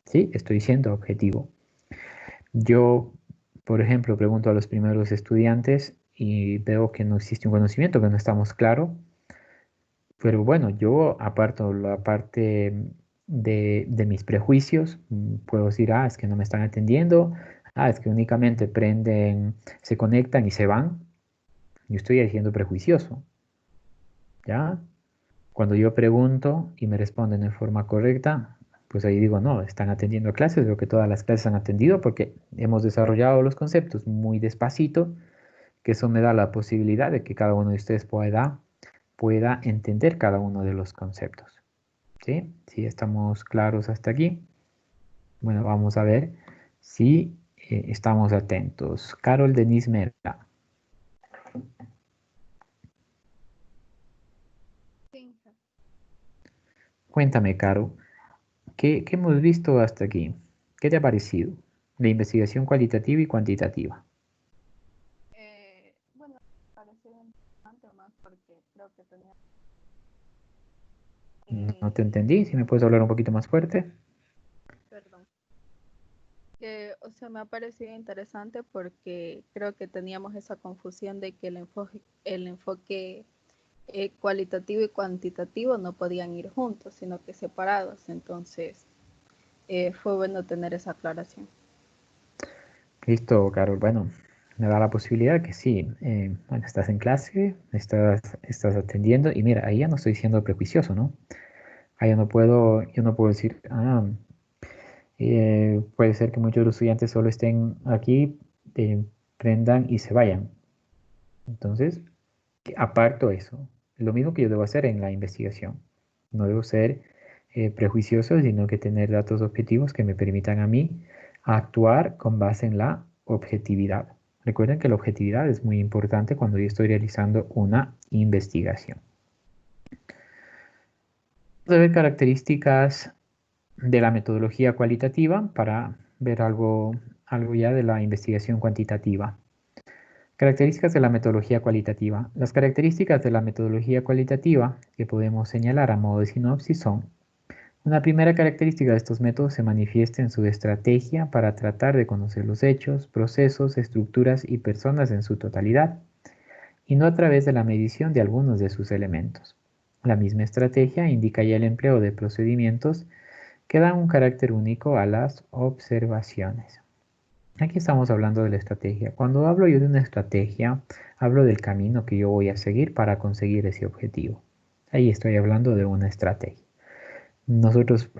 ¿Sí? Estoy siendo objetivo. Yo, por ejemplo, pregunto a los primeros estudiantes y veo que no existe un conocimiento, que no estamos claros. Pero bueno, yo aparto la parte de mis prejuicios. Puedo decir, es que no me están atendiendo. Es que únicamente prenden, se conectan y se van. Yo estoy siendo prejuicioso. ¿Ya? Cuando yo pregunto y me responden de forma correcta, pues ahí digo, no, están atendiendo clases, veo que todas las clases han atendido porque hemos desarrollado los conceptos muy despacito, que eso me da la posibilidad de que cada uno de ustedes pueda entender cada uno de los conceptos. ¿Sí? ¿Sí estamos claros hasta aquí? Bueno, vamos a ver si estamos atentos. Carol Denise Mera. Cuéntame, Caro, ¿qué hemos visto hasta aquí? ¿Qué te ha parecido? La investigación cualitativa y cuantitativa. Bueno, me pareció interesante más porque creo que tenía... No te entendí, si me puedes hablar un poquito más fuerte. Perdón. O sea, me ha parecido interesante porque creo que teníamos esa confusión de que el enfoque cualitativo y cuantitativo no podían ir juntos, sino que separados. Entonces, fue bueno tener esa aclaración. Listo, Carol. Bueno, me da la posibilidad que sí, bueno, estás en clase, estás atendiendo y mira, ahí ya no estoy siendo prejuicioso, ¿no? Ahí yo no puedo decir, puede ser que muchos de los estudiantes solo estén aquí, prendan y se vayan. Entonces, aparto eso. Lo mismo que yo debo hacer en la investigación. No debo ser prejuicioso, sino que tener datos objetivos que me permitan a mí actuar con base en la objetividad. Recuerden que la objetividad es muy importante cuando yo estoy realizando una investigación. Vamos a ver características de la metodología cualitativa para ver algo ya de la investigación cuantitativa. Características de la metodología cualitativa. Las características de la metodología cualitativa que podemos señalar a modo de sinopsis son: una primera característica de estos métodos se manifiesta en su estrategia para tratar de conocer los hechos, procesos, estructuras y personas en su totalidad, y no a través de la medición de algunos de sus elementos. La misma estrategia indica ya el empleo de procedimientos que dan un carácter único a las observaciones. Aquí estamos hablando de la estrategia. Cuando hablo yo de una estrategia, hablo del camino que yo voy a seguir para conseguir ese objetivo. Ahí estoy hablando de una estrategia. Nosotros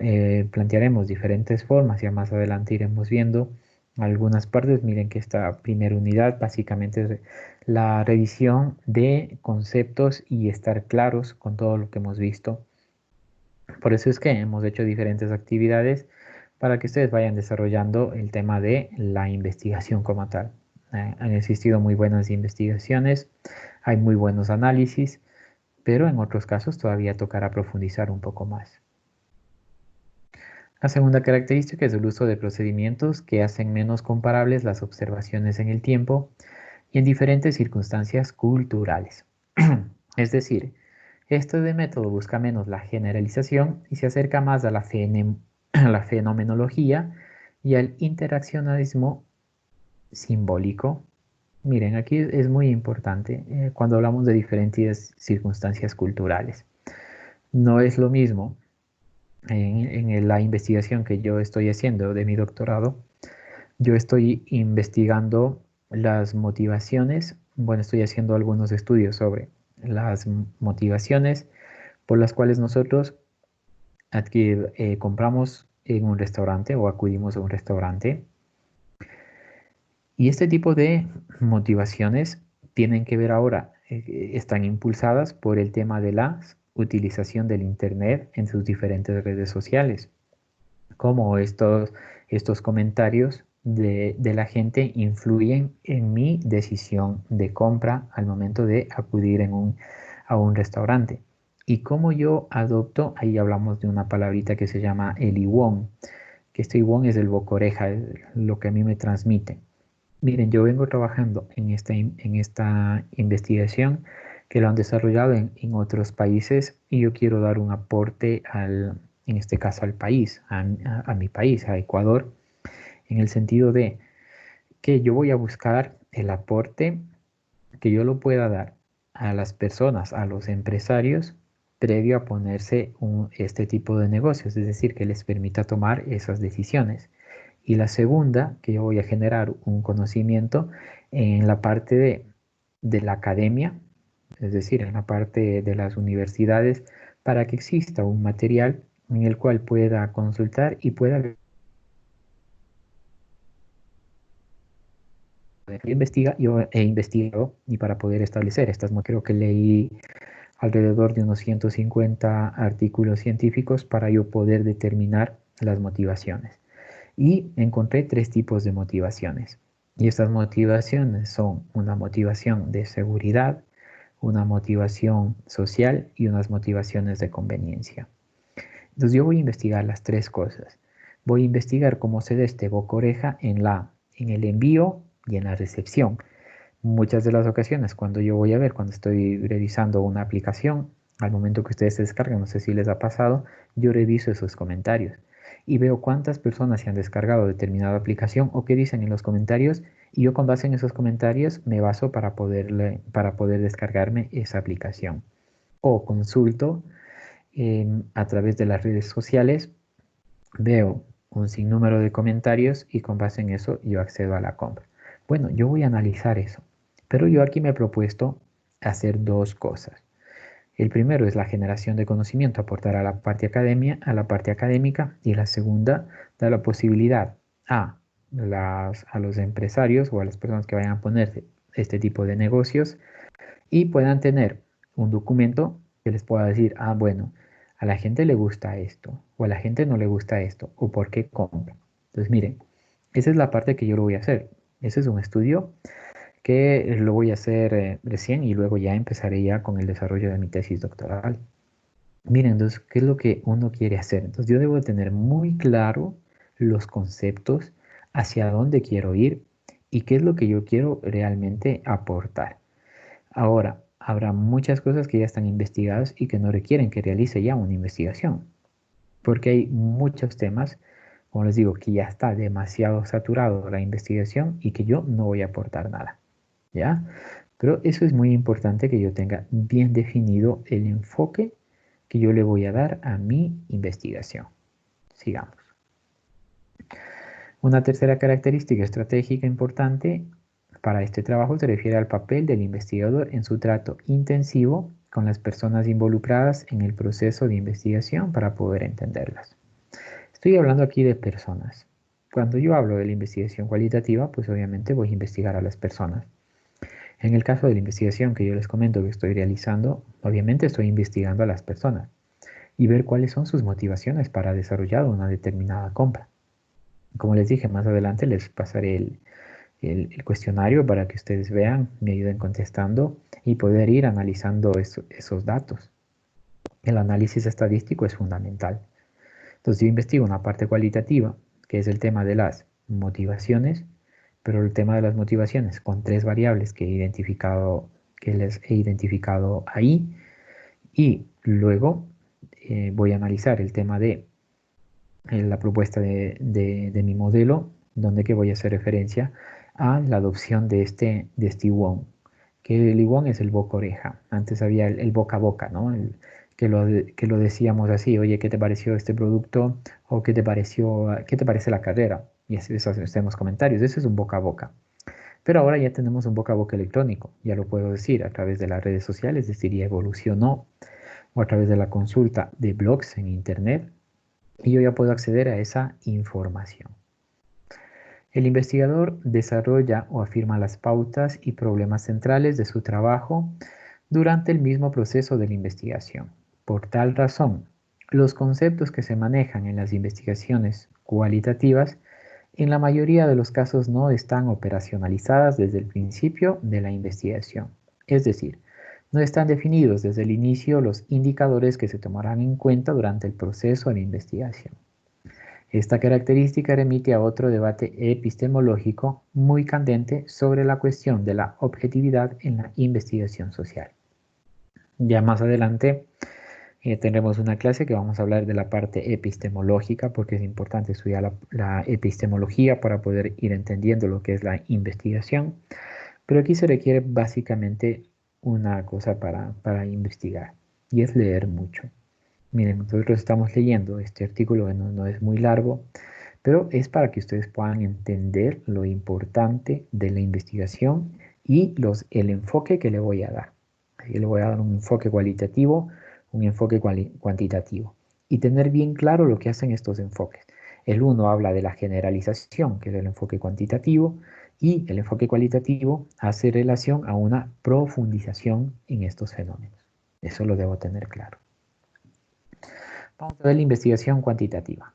plantearemos diferentes formas, ya más adelante iremos viendo algunas partes. Miren que esta primera unidad básicamente es la revisión de conceptos y estar claros con todo lo que hemos visto. Por eso es que hemos hecho diferentes actividades para que ustedes vayan desarrollando el tema de la investigación como tal. Han existido muy buenas investigaciones, hay muy buenos análisis, pero en otros casos todavía tocará profundizar un poco más. La segunda característica es el uso de procedimientos que hacen menos comparables las observaciones en el tiempo y en diferentes circunstancias culturales. Es decir, este método busca menos la generalización y se acerca más a la fenomenología y al interaccionalismo simbólico. Miren, aquí es muy importante cuando hablamos de diferentes circunstancias culturales. No es lo mismo en la investigación que yo estoy haciendo de mi doctorado. Yo estoy investigando las motivaciones, bueno, estoy haciendo algunos estudios sobre las motivaciones por las cuales nosotros compramos en un restaurante o acudimos a un restaurante. Y este tipo de motivaciones tienen que ver ahora, están impulsadas por el tema de la utilización del Internet en sus diferentes redes sociales. Cómo estos comentarios de la gente influyen en mi decisión de compra al momento de acudir a un restaurante. Y cómo yo adopto, ahí hablamos de una palabrita que se llama el Iwon, que este Iwon es el boca oreja, lo que a mí me transmite. Miren, yo vengo trabajando en esta investigación que lo han desarrollado en otros países y yo quiero dar un aporte en este caso al país, a mi país, a Ecuador, en el sentido de que yo voy a buscar el aporte que yo lo pueda dar a las personas, a los empresarios, previo a ponerse este tipo de negocios, es decir, que les permita tomar esas decisiones. Y la segunda, que yo voy a generar un conocimiento en la parte de la academia, es decir, en la parte de las universidades, para que exista un material en el cual pueda consultar y pueda yo he investigado y para poder establecer estas, creo que leí alrededor de unos 150 artículos científicos para yo poder determinar las motivaciones. Y encontré 3 tipos de motivaciones. Y estas motivaciones son una motivación de seguridad, una motivación social y unas motivaciones de conveniencia. Entonces yo voy a investigar las 3 cosas. Voy a investigar cómo se da este boca-oreja en el envío y en la recepción. Muchas de las ocasiones cuando estoy revisando una aplicación, al momento que ustedes se descargan, no sé si les ha pasado, yo reviso esos comentarios y veo cuántas personas se han descargado determinada aplicación o qué dicen en los comentarios, y yo con base en esos comentarios me baso para poder descargarme esa aplicación. O consulto a través de las redes sociales, veo un sinnúmero de comentarios y con base en eso yo accedo a la compra. Bueno, yo voy a analizar eso, pero yo aquí me he propuesto hacer dos cosas. El primero es la generación de conocimiento, aportar a la parte académica, y la segunda, da la posibilidad a los empresarios o a las personas que vayan a poner este tipo de negocios y puedan tener un documento que les pueda decir, ah, bueno, a la gente le gusta esto, o a la gente no le gusta esto, o por qué compra. Entonces, miren, esa es la parte que yo lo voy a hacer. Ese es un estudio que lo voy a hacer recién y luego ya empezaré ya con el desarrollo de mi tesis doctoral. Miren, entonces, ¿qué es lo que uno quiere hacer? Entonces, yo debo tener muy claro los conceptos, hacia dónde quiero ir y qué es lo que yo quiero realmente aportar. Ahora, habrá muchas cosas que ya están investigadas y que no requieren que realice ya una investigación, porque hay muchos temas, como les digo, que ya está demasiado saturado la investigación y que yo no voy a aportar nada, ¿ya? Pero eso es muy importante que yo tenga bien definido el enfoque que yo le voy a dar a mi investigación. Sigamos. Una tercera característica estratégica importante para este trabajo se refiere al papel del investigador en su trato intensivo con las personas involucradas en el proceso de investigación para poder entenderlas. Estoy hablando aquí de personas. Cuando yo hablo de la investigación cualitativa, pues obviamente voy a investigar a las personas. En el caso de la investigación que yo les comento que estoy realizando, obviamente estoy investigando a las personas y ver cuáles son sus motivaciones para desarrollar una determinada compra. Como les dije, más adelante les pasaré el cuestionario para que ustedes vean, me ayuden contestando y poder ir analizando esos datos. El análisis estadístico es fundamental. Entonces yo investigo una parte cualitativa, que es el tema de las motivaciones, pero el tema de las motivaciones con 3 variables que les he identificado ahí, y luego voy a analizar el tema de la propuesta de mi modelo, donde que voy a hacer referencia a la adopción de este IWON, que el IWON es el boca-oreja. Antes había el boca-a-boca, ¿no? Que lo decíamos así, oye, ¿qué te pareció este producto? O ¿qué te parece la carrera? Y así hacemos comentarios. Eso es un boca a boca. Pero ahora ya tenemos un boca a boca electrónico. Ya lo puedo decir a través de las redes sociales, es decir, ya evolucionó, o a través de la consulta de blogs en internet. Y yo ya puedo acceder a esa información. El investigador desarrolla o afirma las pautas y problemas centrales de su trabajo durante el mismo proceso de la investigación. Por tal razón, los conceptos que se manejan en las investigaciones cualitativas en la mayoría de los casos no están operacionalizadas desde el principio de la investigación. Es decir, no están definidos desde el inicio los indicadores que se tomarán en cuenta durante el proceso de investigación. Esta característica remite a otro debate epistemológico muy candente sobre la cuestión de la objetividad en la investigación social. Ya más adelante tendremos una clase que vamos a hablar de la parte epistemológica, porque es importante estudiar la epistemología para poder ir entendiendo lo que es la investigación. Pero aquí se requiere básicamente una cosa para investigar, y es leer mucho. Miren, nosotros estamos leyendo este artículo que no es muy largo, pero es para que ustedes puedan entender lo importante de la investigación y el enfoque que le voy a dar. Yo le voy a dar un enfoque cualitativo, un enfoque cuantitativo, y tener bien claro lo que hacen estos enfoques. El uno habla de la generalización, que es el enfoque cuantitativo, y el enfoque cualitativo hace relación a una profundización en estos fenómenos. Eso lo debo tener claro. Vamos a ver la investigación cuantitativa.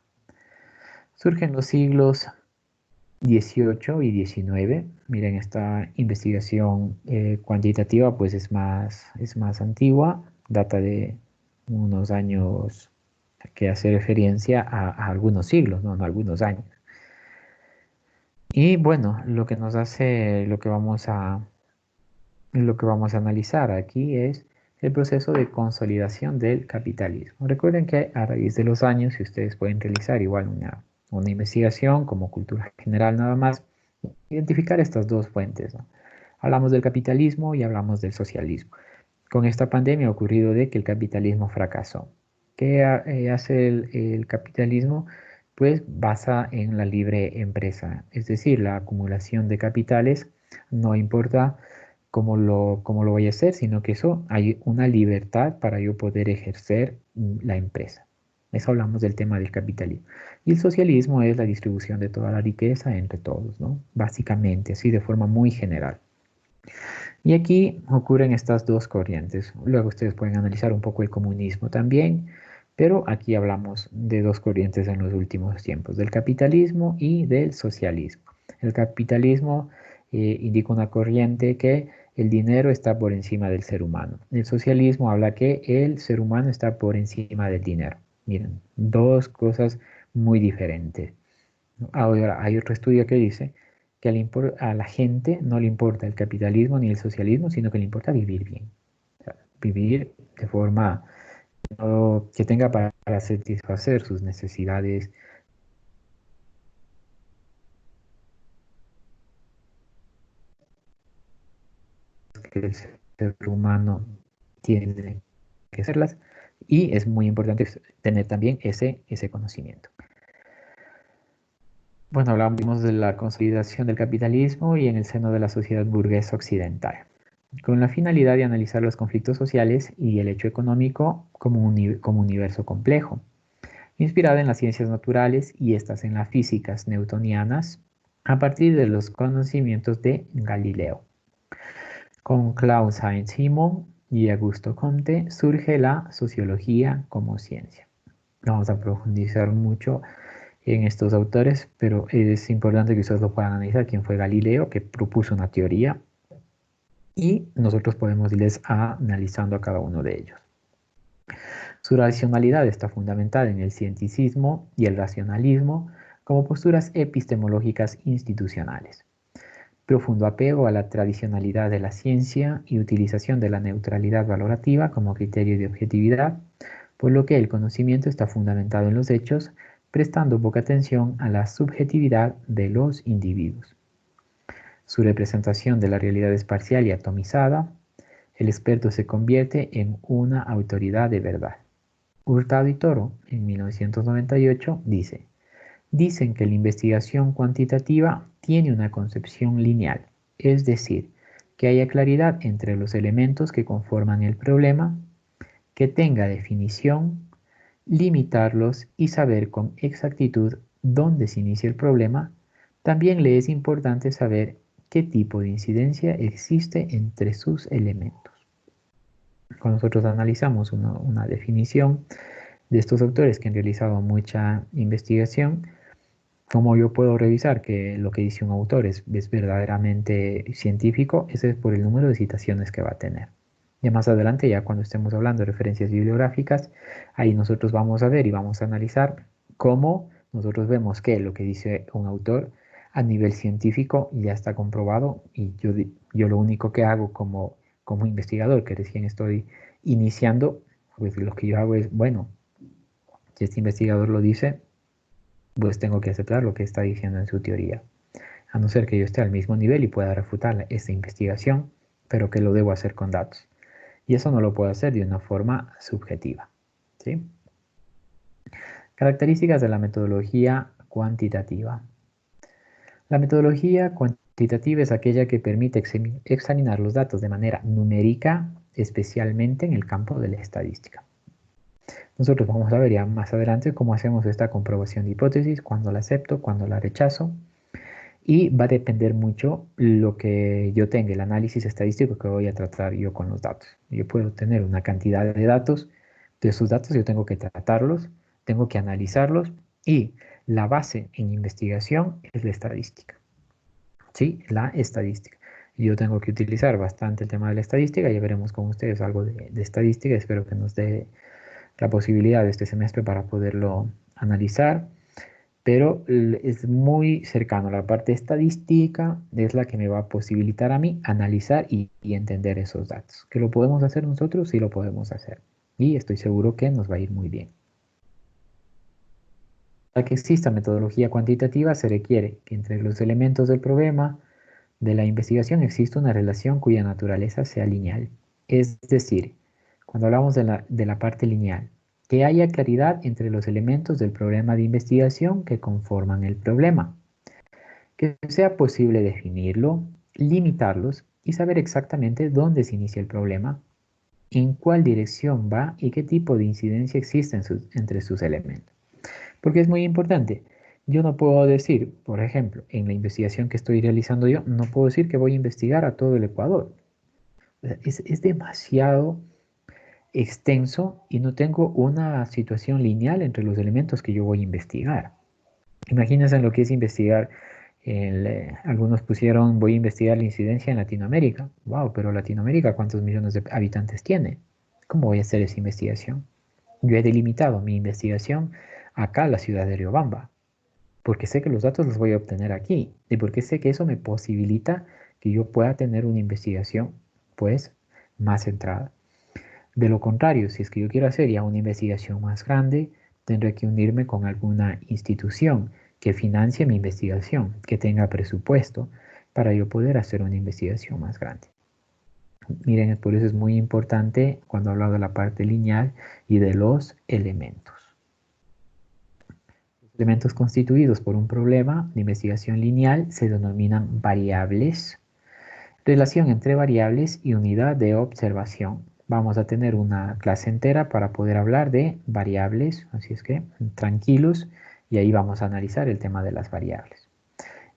Surge en los siglos XVIII y XIX. Miren, esta investigación cuantitativa pues es más antigua, data de unos años que hace referencia a algunos siglos, no algunos años. Y bueno, lo que vamos a analizar aquí es el proceso de consolidación del capitalismo. Recuerden que a raíz de los años, si ustedes pueden realizar igual una investigación como cultura general nada más, identificar estas dos fuentes, ¿no? Hablamos del capitalismo y hablamos del socialismo. Con esta pandemia ha ocurrido de que el capitalismo fracasó. ¿Qué hace el capitalismo? pues basa en la libre empresa, es decir, la acumulación de capitales no importa cómo lo voy a hacer, sino que eso hay una libertad para yo poder ejercer la empresa. Eso hablamos del tema del capitalismo. Y el socialismo es la distribución de toda la riqueza entre todos, ¿no? Básicamente, así de forma muy general. Y aquí ocurren estas dos corrientes. Luego ustedes pueden analizar un poco el comunismo también, pero aquí hablamos de dos corrientes en los últimos tiempos, del capitalismo y del socialismo. El capitalismo indica una corriente que el dinero está por encima del ser humano. El socialismo habla que el ser humano está por encima del dinero. Miren, dos cosas muy diferentes. Ahora, hay otro estudio que dice que a la gente no le importa el capitalismo ni el socialismo, sino que le importa vivir bien. O sea, vivir de forma que tenga para satisfacer sus necesidades que el ser humano tiene que hacerlas, y es muy importante tener también ese conocimiento. Bueno, hablamos de la consolidación del capitalismo y en el seno de la sociedad burguesa occidental, con la finalidad de analizar los conflictos sociales y el hecho económico como universo complejo, inspirada en las ciencias naturales y estas en las físicas newtonianas, a partir de los conocimientos de Galileo. Con Klaus Heinz Simon y Augusto Comte surge la sociología como ciencia. No vamos a profundizar mucho en estos autores, pero es importante que ustedes lo puedan analizar. ¿Quién fue Galileo? Que propuso una teoría y nosotros podemos irles analizando a cada uno de ellos. Su racionalidad está fundamentada en el cienticismo y el racionalismo como posturas epistemológicas institucionales. Profundo apego a la tradicionalidad de la ciencia y utilización de la neutralidad valorativa como criterio de objetividad, por lo que el conocimiento está fundamentado en los hechos, prestando poca atención a la subjetividad de los individuos. Su representación de la realidad es parcial y atomizada. El experto se convierte en una autoridad de verdad. Hurtado y Toro, en 1998, dicen que la investigación cuantitativa tiene una concepción lineal, es decir, que haya claridad entre los elementos que conforman el problema, que tenga definición, limitarlos y saber con exactitud dónde se inicia el problema. También le es importante saber qué tipo de incidencia existe entre sus elementos. Cuando nosotros analizamos una definición de estos autores que han realizado mucha investigación, ¿cómo yo puedo revisar que lo que dice un autor es verdaderamente científico? Ese es por el número de citaciones que va a tener. Ya más adelante, ya cuando estemos hablando de referencias bibliográficas, ahí nosotros vamos a ver y vamos a analizar cómo nosotros vemos que lo que dice un autor a nivel científico ya está comprobado, y yo lo único que hago como investigador, que recién estoy iniciando, pues lo que yo hago es, bueno, si este investigador lo dice, pues tengo que aceptar lo que está diciendo en su teoría, a no ser que yo esté al mismo nivel y pueda refutar esta investigación, pero que lo debo hacer con datos. Y eso no lo puedo hacer de una forma subjetiva, ¿sí? Características de la metodología cuantitativa. La metodología cuantitativa es aquella que permite examinar los datos de manera numérica, especialmente en el campo de la estadística. Nosotros vamos a ver ya más adelante cómo hacemos esta comprobación de hipótesis, cuándo la acepto, cuándo la rechazo, y va a depender mucho lo que yo tenga, el análisis estadístico que voy a tratar yo con los datos. Yo puedo tener una cantidad de datos, de esos datos yo tengo que tratarlos, tengo que analizarlos, y la base en investigación es la estadística. ¿Sí? La estadística. Yo tengo que utilizar bastante el tema de la estadística, ya veremos con ustedes algo de estadística, espero que nos dé la posibilidad de este semestre para poderlo analizar, pero es muy cercano. La parte estadística es la que me va a posibilitar a mí analizar y entender esos datos. ¿Que lo podemos hacer nosotros? Sí lo podemos hacer. Y estoy seguro que nos va a ir muy bien. Para que exista metodología cuantitativa se requiere que entre los elementos del problema de la investigación exista una relación cuya naturaleza sea lineal. Es decir, cuando hablamos de la parte lineal, que haya claridad entre los elementos del problema de investigación que conforman el problema, que sea posible definirlo, limitarlos y saber exactamente dónde se inicia el problema, en cuál dirección va y qué tipo de incidencia existe entre sus elementos. Porque es muy importante. Yo no puedo decir, por ejemplo, en la investigación que estoy realizando yo, no puedo decir que voy a investigar a todo el Ecuador. Es demasiado extenso y no tengo una situación lineal entre los elementos que yo voy a investigar. Imagínense lo que es investigar. Algunos pusieron, voy a investigar la incidencia en Latinoamérica. Wow, pero Latinoamérica, ¿cuántos millones de habitantes tiene? ¿Cómo voy a hacer esa investigación? Yo he delimitado mi investigación acá, en la ciudad de Riobamba, porque sé que los datos los voy a obtener aquí y porque sé que eso me posibilita que yo pueda tener una investigación, pues, más centrada. De lo contrario, si es que yo quiero hacer ya una investigación más grande, tendré que unirme con alguna institución que financie mi investigación, que tenga presupuesto para yo poder hacer una investigación más grande. Miren, por eso es muy importante cuando he hablado de la parte lineal y de los elementos. Los elementos constituidos por un problema de investigación lineal se denominan variables. Relación entre variables y unidad de observación. Vamos a tener una clase entera para poder hablar de variables, así es que tranquilos, y ahí vamos a analizar el tema de las variables.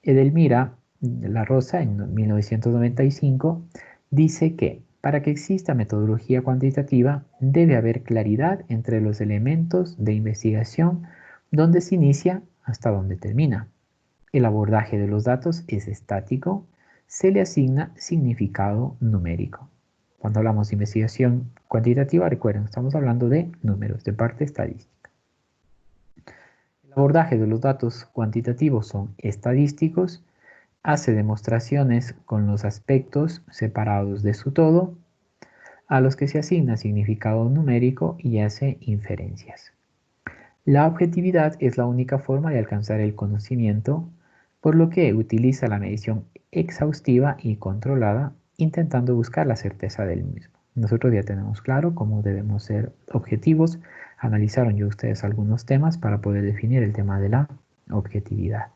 Edelmira La Rosa, en 1995, dice que para que exista metodología cuantitativa debe haber claridad entre los elementos de investigación donde se inicia hasta donde termina. El abordaje de los datos es estático, se le asigna significado numérico. Cuando hablamos de investigación cuantitativa, recuerden, estamos hablando de números, de parte estadística. El abordaje de los datos cuantitativos son estadísticos, hace demostraciones con los aspectos separados de su todo, a los que se asigna significado numérico y hace inferencias. La objetividad es la única forma de alcanzar el conocimiento, por lo que utiliza la medición exhaustiva y controlada, intentando buscar la certeza del mismo. Nosotros ya tenemos claro cómo debemos ser objetivos. Analizaron ya ustedes algunos temas para poder definir el tema de la objetividad.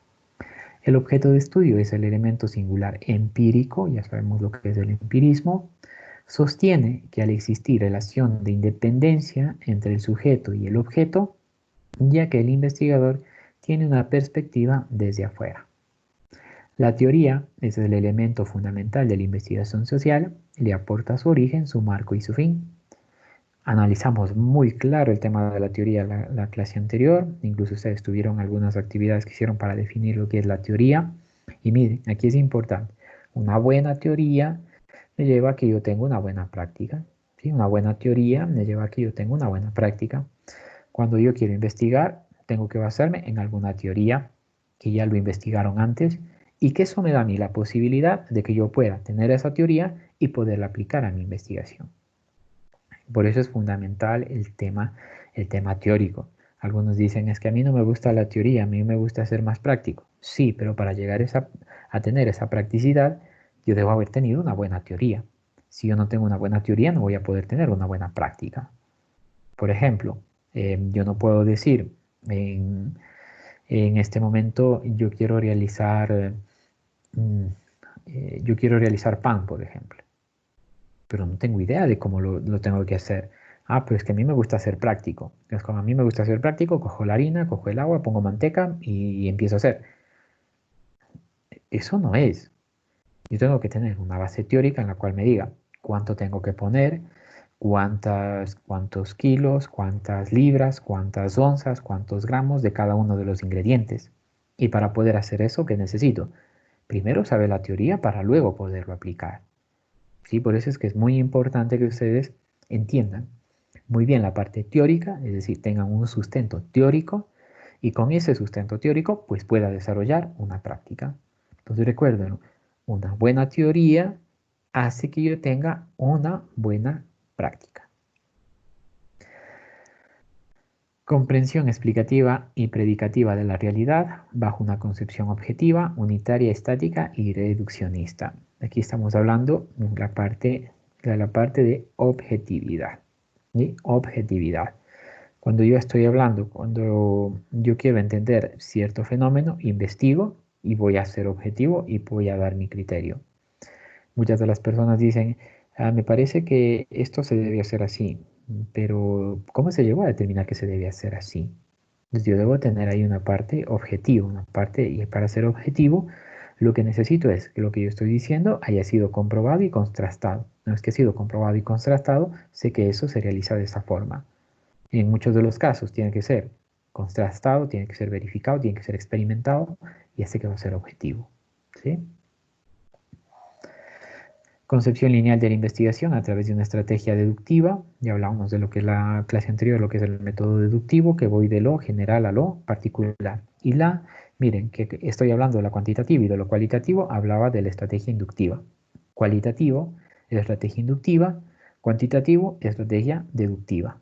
El objeto de estudio es el elemento singular empírico, ya sabemos lo que es el empirismo. Sostiene que al existir relación de independencia entre el sujeto y el objeto, ya que el investigador tiene una perspectiva desde afuera. La teoría es el elemento fundamental de la investigación social, le aporta su origen, su marco y su fin. Analizamos muy claro el tema de la teoría en la clase anterior, incluso ustedes tuvieron algunas actividades que hicieron para definir lo que es la teoría. Y miren, aquí es importante, una buena teoría me lleva a que yo tenga una buena práctica. ¿Sí? Una buena teoría me lleva a que yo tenga una buena práctica. Cuando yo quiero investigar, tengo que basarme en alguna teoría que ya lo investigaron antes y que eso me da a mí la posibilidad de que yo pueda tener esa teoría y poderla aplicar a mi investigación. Por eso es fundamental el tema teórico. Algunos dicen, es que a mí no me gusta la teoría, a mí me gusta ser más práctico. Sí, pero para llegar a tener esa practicidad, yo debo haber tenido una buena teoría. Si yo no tengo una buena teoría, no voy a poder tener una buena práctica. Por ejemplo, yo no puedo decir, en este momento yo quiero realizar pan, por ejemplo, pero no tengo idea de cómo lo tengo que hacer. Ah, pero es que a mí me gusta ser práctico. Es como a mí me gusta ser práctico, cojo la harina, cojo el agua, pongo manteca y empiezo a hacer. Eso no es. Yo tengo que tener una base teórica en la cual me diga cuánto tengo que poner, cuántos kilos, cuántas libras, cuántas onzas, cuántos gramos de cada uno de los ingredientes. Y para poder hacer eso, ¿qué necesito? Primero saber la teoría para luego poderlo aplicar. ¿Sí? Por eso es que es muy importante que ustedes entiendan muy bien la parte teórica, es decir, tengan un sustento teórico y con ese sustento teórico pues pueda desarrollar una práctica. Entonces recuerden, una buena teoría hace que yo tenga una buena práctica. Comprensión explicativa y predicativa de la realidad bajo una concepción objetiva, unitaria, estática y reduccionista. Aquí estamos hablando de la parte de objetividad. ¿Sí? Objetividad. Cuando yo estoy hablando, cuando yo quiero entender cierto fenómeno, investigo y voy a ser objetivo y voy a dar mi criterio. Muchas de las personas dicen, me parece que esto se debe hacer así, pero ¿cómo se llegó a determinar que se debe hacer así? Entonces yo debo tener ahí una parte objetiva, una parte, y para ser objetivo, lo que necesito es que lo que yo estoy diciendo haya sido comprobado y contrastado. Una vez que ha sido comprobado y contrastado, sé que eso se realiza de esa forma. En muchos de los casos tiene que ser contrastado, tiene que ser verificado, tiene que ser experimentado, y este que va a ser objetivo. ¿Sí? Concepción lineal de la investigación a través de una estrategia deductiva. Ya hablábamos de lo que es la clase anterior, lo que es el método deductivo, que voy de lo general a lo particular. Y miren, que estoy hablando de la cuantitativa y de lo cualitativo, hablaba de la estrategia inductiva. Cualitativo, estrategia inductiva; cuantitativo, estrategia deductiva.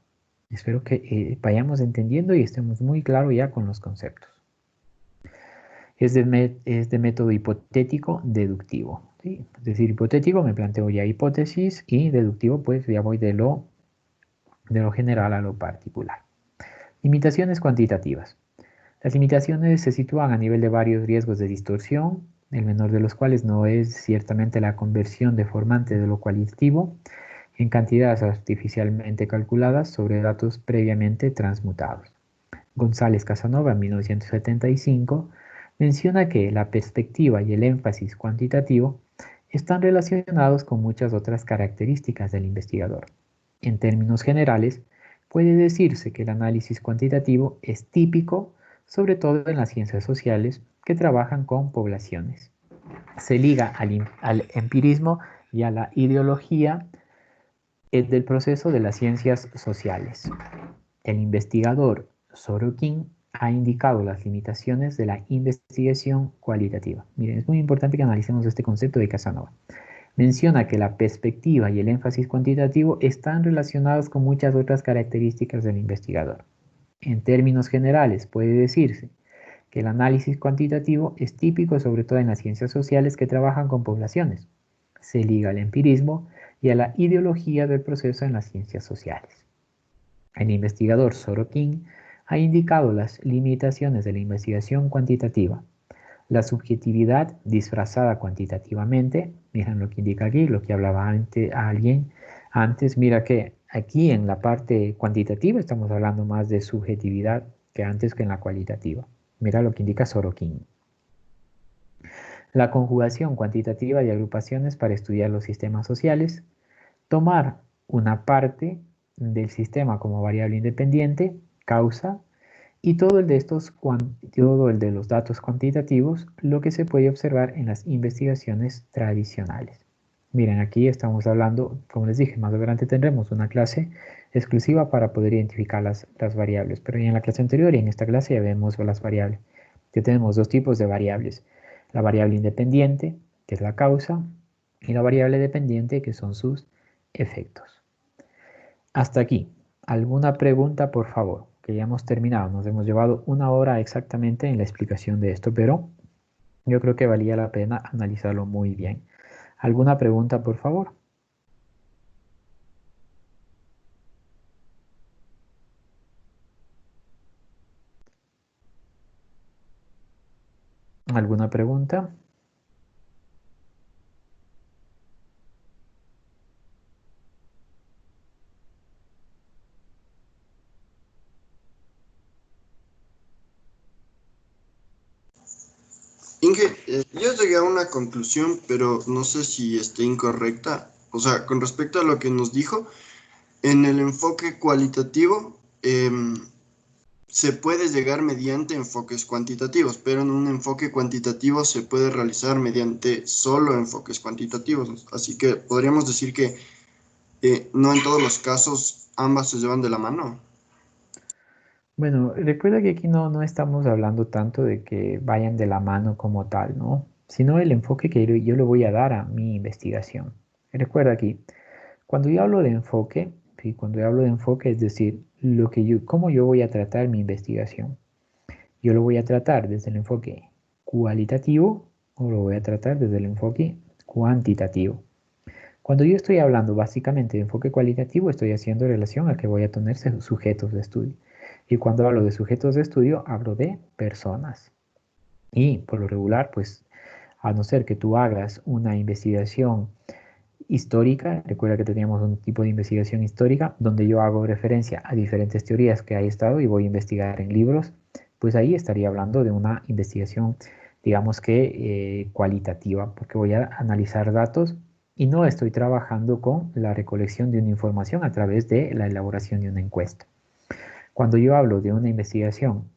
Espero que vayamos entendiendo y estemos muy claros ya con los conceptos. Es de método hipotético deductivo. ¿Sí? Es decir, hipotético me planteo ya hipótesis, y deductivo pues ya voy de lo general a lo particular. Limitaciones cuantitativas. Las limitaciones se sitúan a nivel de varios riesgos de distorsión, el menor de los cuales no es ciertamente la conversión deformante de lo cualitativo en cantidades artificialmente calculadas sobre datos previamente transmutados. González Casanova, en 1975, menciona que la perspectiva y el énfasis cuantitativo están relacionados con muchas otras características del investigador. En términos generales, puede decirse que el análisis cuantitativo es típico, sobre todo en las ciencias sociales que trabajan con poblaciones. Se liga al empirismo y a la ideología del proceso de las ciencias sociales. El investigador Sorokin ha indicado las limitaciones de la investigación cualitativa. Miren, es muy importante que analicemos este concepto de Casanova. Menciona que la perspectiva y el énfasis cuantitativo están relacionados con muchas otras características del investigador. En términos generales, puede decirse que el análisis cuantitativo es típico sobre todo en las ciencias sociales que trabajan con poblaciones. Se liga al empirismo y a la ideología del proceso en las ciencias sociales. El investigador Sorokin ha indicado las limitaciones de la investigación cuantitativa. La subjetividad disfrazada cuantitativamente, miren lo que indica aquí, lo que hablaba alguien antes, mira que aquí en la parte cuantitativa estamos hablando más de subjetividad que antes que en la cualitativa. Mira lo que indica Sorokin. La conjugación cuantitativa de agrupaciones para estudiar los sistemas sociales, tomar una parte del sistema como variable independiente, causa, y todo el de los datos cuantitativos, lo que se puede observar en las investigaciones tradicionales. Miren, aquí estamos hablando, como les dije, más adelante tendremos una clase exclusiva para poder identificar las variables, pero ya en la clase anterior y en esta clase ya vemos las variables, que tenemos dos tipos de variables: la variable independiente, que es la causa, y la variable dependiente, que son sus efectos. Hasta aquí. ¿Alguna pregunta, por favor? Que ya hemos terminado. Nos hemos llevado 1 hora exactamente en la explicación de esto, pero yo creo que valía la pena analizarlo muy bien. ¿Alguna pregunta, por favor? ¿Alguna pregunta? Inge, yo llegué a una conclusión, pero no sé si esté incorrecta. O sea, con respecto a lo que nos dijo, en el enfoque cualitativo se puede llegar mediante enfoques cuantitativos, pero en un enfoque cuantitativo se puede realizar mediante solo enfoques cuantitativos. Así que podríamos decir que no en todos los casos ambas se llevan de la mano. Bueno, recuerda que aquí no estamos hablando tanto de que vayan de la mano como tal, ¿no? Sino el enfoque que yo le voy a dar a mi investigación. Recuerda aquí, cuando yo hablo de enfoque, ¿sí? Cuando yo hablo de enfoque, es decir, cómo yo voy a tratar mi investigación. Yo lo voy a tratar desde el enfoque cualitativo o lo voy a tratar desde el enfoque cuantitativo. Cuando yo estoy hablando básicamente de enfoque cualitativo, estoy haciendo relación a que voy a tener sujetos de estudio. Y cuando hablo de sujetos de estudio, hablo de personas. Y por lo regular, pues, a no ser que tú hagas una investigación histórica, recuerda que teníamos un tipo de investigación histórica donde yo hago referencia a diferentes teorías que hay estado y voy a investigar en libros, pues ahí estaría hablando de una investigación, digamos que cualitativa, porque voy a analizar datos y no estoy trabajando con la recolección de una información a través de la elaboración de una encuesta. Cuando yo hablo de una investigación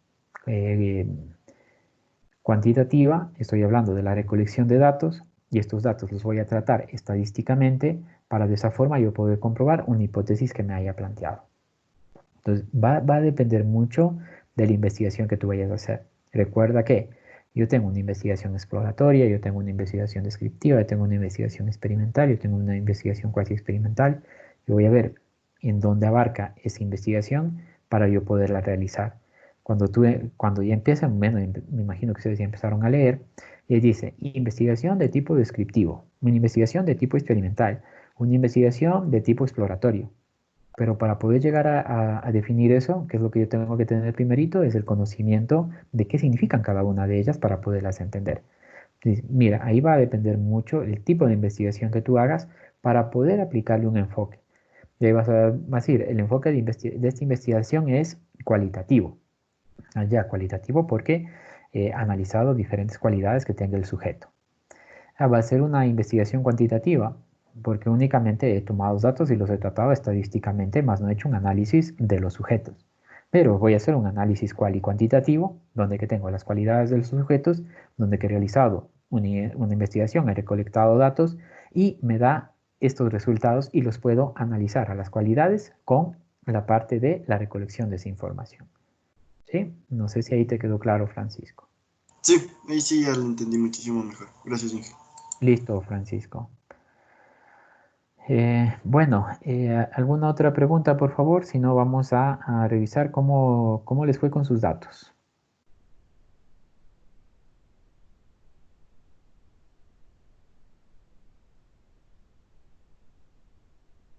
cuantitativa, estoy hablando de la recolección de datos y estos datos los voy a tratar estadísticamente para de esa forma yo poder comprobar una hipótesis que me haya planteado. Entonces, va a depender mucho de la investigación que tú vayas a hacer. Recuerda que yo tengo una investigación exploratoria, yo tengo una investigación descriptiva, yo tengo una investigación experimental, yo tengo una investigación cuasi experimental. Yo voy a ver en dónde abarca esa investigación para yo poderla realizar. Cuando ya empiezan, bueno, me imagino que ustedes ya empezaron a leer, y dice investigación de tipo descriptivo, una investigación de tipo experimental, una investigación de tipo exploratorio. Pero para poder llegar a definir eso, que es lo que yo tengo que tener primerito, es el conocimiento de qué significan cada una de ellas para poderlas entender. Entonces, mira, ahí va a depender mucho el tipo de investigación que tú hagas para poder aplicarle un enfoque. Y ahí vas a decir, el enfoque de esta investigación es cualitativo. Ya, cualitativo porque he analizado diferentes cualidades que tenga el sujeto. Va a ser una investigación cuantitativa porque únicamente he tomado los datos y los he tratado estadísticamente, más no he hecho un análisis de los sujetos. Pero voy a hacer un análisis cual y cuantitativo, donde que tengo las cualidades de los sujetos, donde que he realizado una investigación, he recolectado datos y me da estos resultados y los puedo analizar a las cualidades con la parte de la recolección de esa información. ¿Sí? No sé si ahí te quedó claro, Francisco. Sí, ahí sí ya lo entendí muchísimo mejor. Gracias, Inge. Listo, Francisco. Bueno, ¿alguna otra pregunta, por favor? Si no, vamos a revisar cómo les fue con sus datos.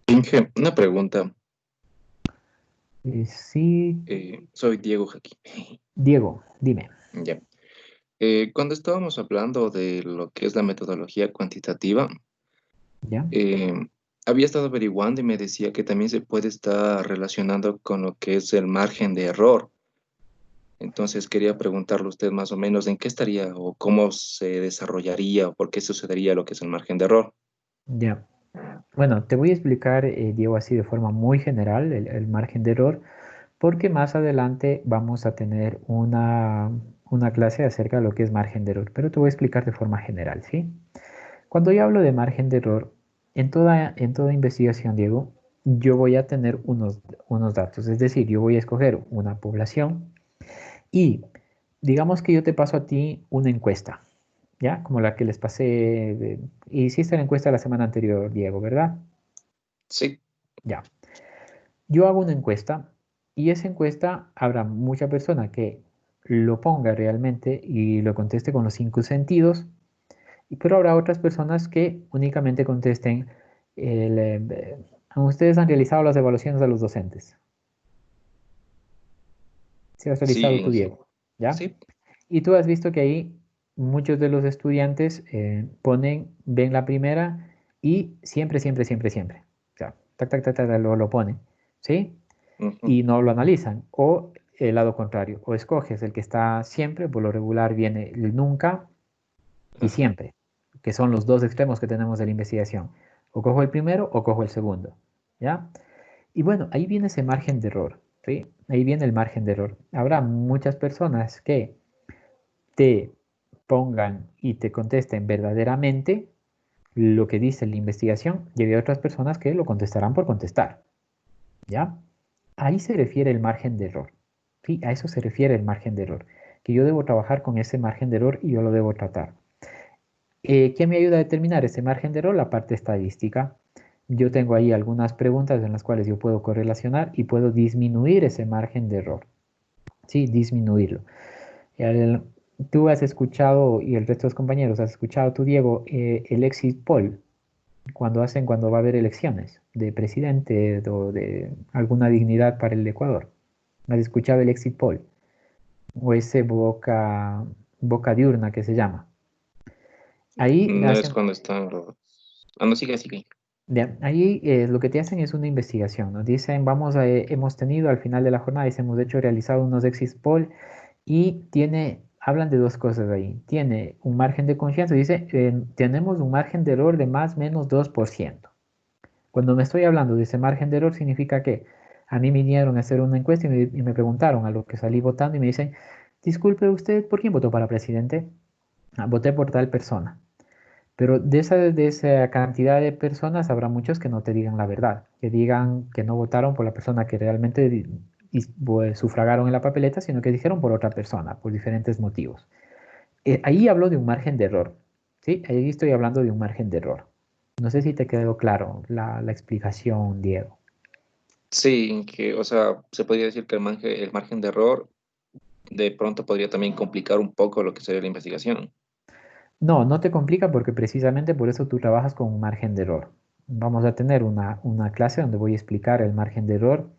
Inge, una pregunta. Sí, Soy Diego aquí. Diego, dime. Ya. Cuando estábamos hablando de lo que es la metodología cuantitativa, ¿Ya? había estado averiguando y me decía que también se puede estar relacionando con lo que es el margen de error. Entonces quería preguntarle a usted más o menos en qué estaría o cómo se desarrollaría o por qué sucedería lo que es el margen de error. Ya. Bueno, te voy a explicar, Diego, así de forma muy general el margen de error, porque más adelante vamos a tener una clase acerca de lo que es margen de error, pero te voy a explicar de forma general, ¿sí? Cuando yo hablo de margen de error, en toda investigación, Diego, yo voy a tener unos datos, es decir, yo voy a escoger una población y digamos que yo te paso a ti una encuesta, ¿ya? Como la que les pasé, hiciste la encuesta la semana anterior, Diego, ¿verdad? Sí. Ya. Yo hago una encuesta y esa encuesta habrá mucha persona que lo ponga realmente y lo conteste con los 5 sentidos, pero habrá otras personas que únicamente contesten, ustedes han realizado las evaluaciones a los docentes. ¿Sí has realizado tu Sí, Diego? ¿Ya? sí. Y tú has visto que ahí muchos de los estudiantes ven la primera y siempre, siempre, siempre, siempre. O sea, tac, tac, tac, tac, lo ponen, ¿sí? Ujú. Y no lo analizan. O el lado contrario, o escoges el que está siempre, por lo regular viene el nunca y Ajá. siempre, que son los dos extremos que tenemos de la investigación. O cojo el primero o cojo el segundo, ¿ya? Y bueno, ahí viene ese margen de error, ¿sí? Ahí viene el margen de error. Habrá muchas personas que te pongan y te contesten verdaderamente lo que dice la investigación y hay otras personas que lo contestarán por contestar, ¿ya? Ahí se refiere el margen de error, ¿sí? A eso se refiere el margen de error, que yo debo trabajar con ese margen de error y yo lo debo tratar. ¿Qué me ayuda a determinar ese margen de error? La parte estadística. Yo tengo ahí algunas preguntas en las cuales yo puedo correlacionar y puedo disminuir ese margen de error, ¿sí? Disminuirlo. El- Tú has escuchado, y el resto de los compañeros, has escuchado tú, Diego, el exit poll, cuando va a haber elecciones de presidente o de alguna dignidad para el Ecuador. ¿Has escuchado el exit poll? O ese boca diurna que se llama. Ahí No es hacen, cuando están los... Ah, no, sigue, sigue. bien, ahí lo que te hacen es una investigación, nos dicen, hemos tenido al final de la jornada, hemos hecho realizado unos exit poll y hablan de dos cosas ahí. Tiene un margen de confianza, dice, tenemos un margen de error de más o menos 2%. Cuando me estoy hablando de ese margen de error, significa que a mí me vinieron a hacer una encuesta y me preguntaron a lo que salí votando y me dicen, disculpe usted, ¿por quién votó para presidente? "Ah, voté por tal persona. Pero de esa cantidad de personas habrá muchos que no te digan la verdad, que digan que no votaron por la persona que realmente pues, sufragaron en la papeleta, sino que dijeron por otra persona, por diferentes motivos. Ahí hablo de un margen de error, ¿sí? Ahí estoy hablando de un margen de error. No sé si te quedó claro la explicación, Diego. Sí, que, o sea, se podría decir que el margen de error de pronto podría también complicar un poco lo que sería la investigación. No, no te complica porque precisamente por eso tú trabajas con un margen de error. Vamos a tener una clase donde voy a explicar el margen de error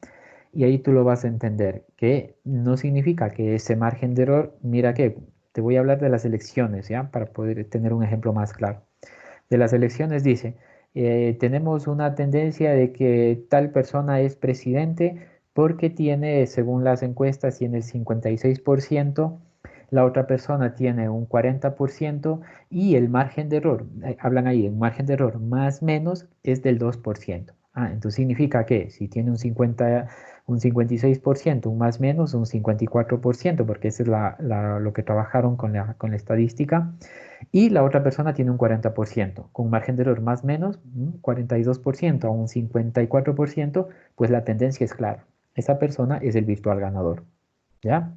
y ahí tú lo vas a entender, que no significa que ese margen de error, mira que te voy a hablar de las elecciones, ¿ya? Para poder tener un ejemplo más claro. De las elecciones dice, tenemos una tendencia de que tal persona es presidente porque tiene, según las encuestas, tiene el 56%, la otra persona tiene un 40% y el margen de error, hablan ahí, el margen de error más menos es del 2%. Entonces significa que si tiene un 56%, un más menos, un 54%, porque eso es lo que trabajaron con la estadística, y la otra persona tiene un 40%, con margen de error más menos, 42% a un 54%, pues la tendencia es clara. Esa persona es el virtual ganador, ¿ya?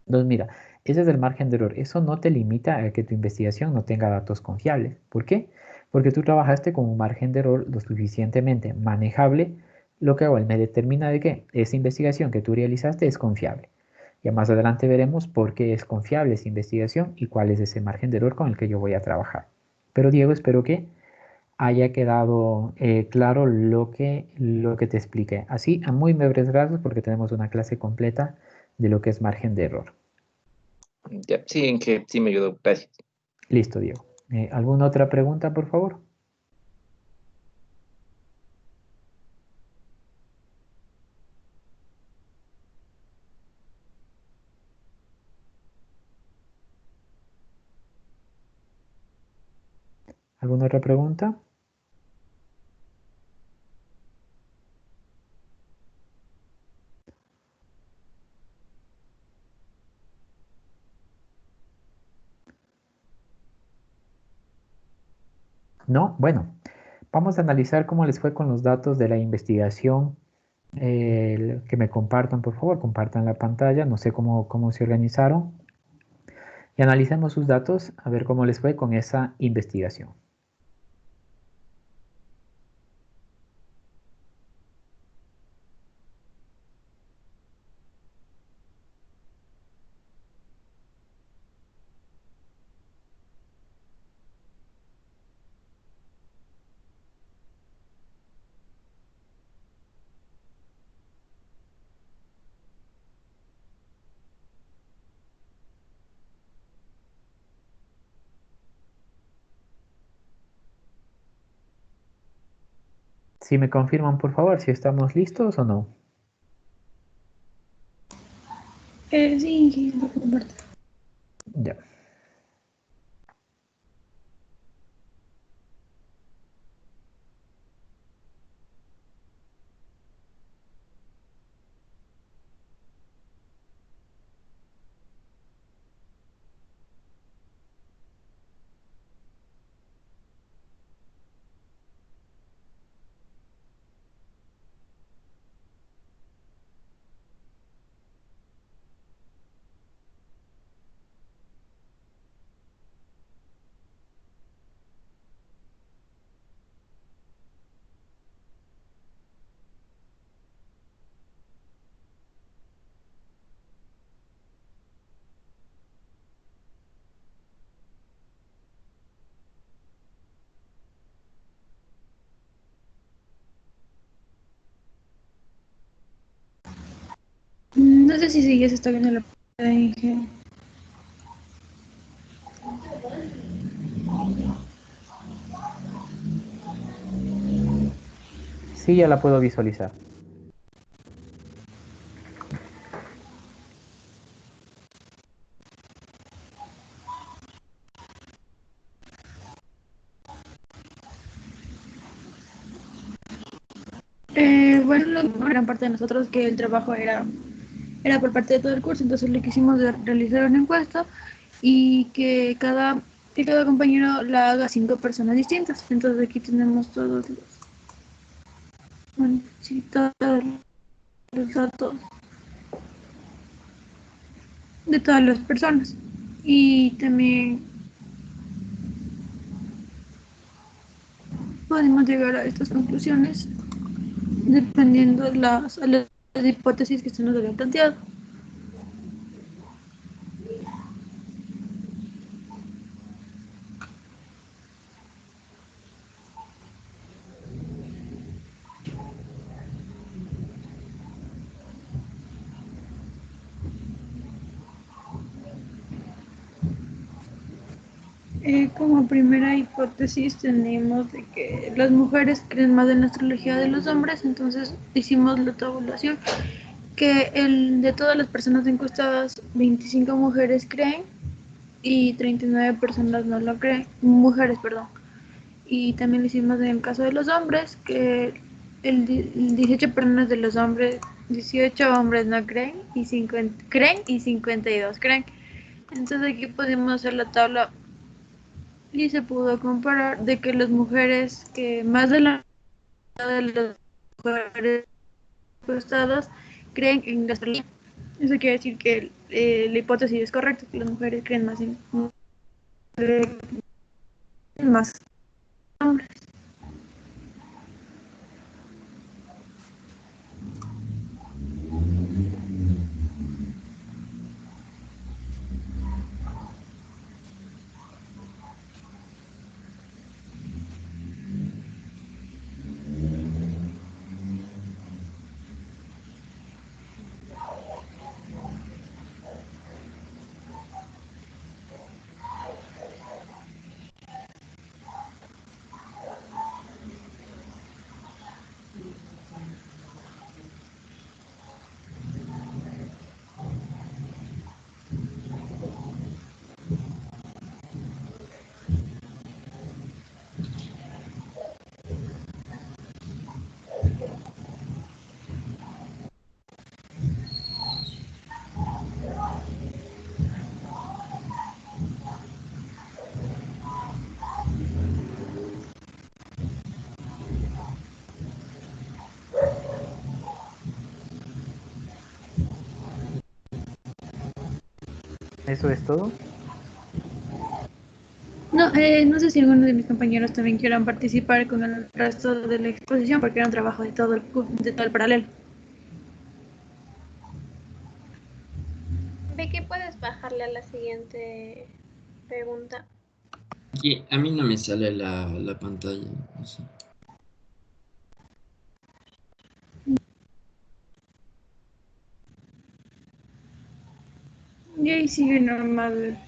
Entonces, mira, ese es el margen de error. Eso no te limita a que tu investigación no tenga datos confiables. ¿Por qué? Porque tú trabajaste con un margen de error lo suficientemente manejable, lo que hago, él me determina de que esa investigación que tú realizaste es confiable. Ya más adelante veremos por qué es confiable esa investigación y cuál es ese margen de error con el que yo voy a trabajar. Pero Diego, espero que haya quedado claro lo que te expliqué. Así, a muy breves rasgos, porque tenemos una clase completa de lo que es margen de error. Ya, sí, en que sí me ayudó. Gracias. Listo, Diego. ¿Alguna otra pregunta, por favor? ¿Alguna otra pregunta? No, bueno, vamos a analizar cómo les fue con los datos de la investigación. Que me compartan, por favor, compartan la pantalla. No sé cómo se organizaron. Y analicemos sus datos a ver cómo les fue con esa investigación. Si me confirman, por favor, si estamos listos o no. Sí, lo comparto. Ya. sé si ya se está viendo la pantalla, Inge. Sí, ya la puedo visualizar. Bueno, gran parte de nosotros que el trabajo era por parte de todo el curso, entonces le quisimos realizar una encuesta y que cada compañero la haga 5 personas distintas. Entonces aquí tenemos todos los, bueno, sí, todos los datos de todas las personas. Y también podemos llegar a estas conclusiones dependiendo de las hipótesis que se nos habían planteado. Como primera hipótesis tenemos de que las mujeres creen más en la astrología de los hombres, entonces hicimos la tabulación que de todas las personas encuestadas, 25 mujeres creen y 39 personas no lo creen, mujeres, perdón. Y también lo hicimos en el caso de los hombres, que el 18 personas de los hombres, 18 hombres no creen y 50 creen y 52 creen. Entonces aquí podemos hacer la tabla y se pudo comparar de que las mujeres, que más de la mitad de las mujeres encuestadas creen en la astrología. Eso quiere decir que la hipótesis es correcta, que las mujeres creen más en más hombres. ¿Eso es todo? No, no sé si alguno de mis compañeros también quieran participar con el resto de la exposición, porque era un trabajo de todo el paralelo. Vicky, ¿puedes bajarle a la siguiente pregunta? Aquí, a mí no me sale la pantalla. No sé. Y ahí sigue normal.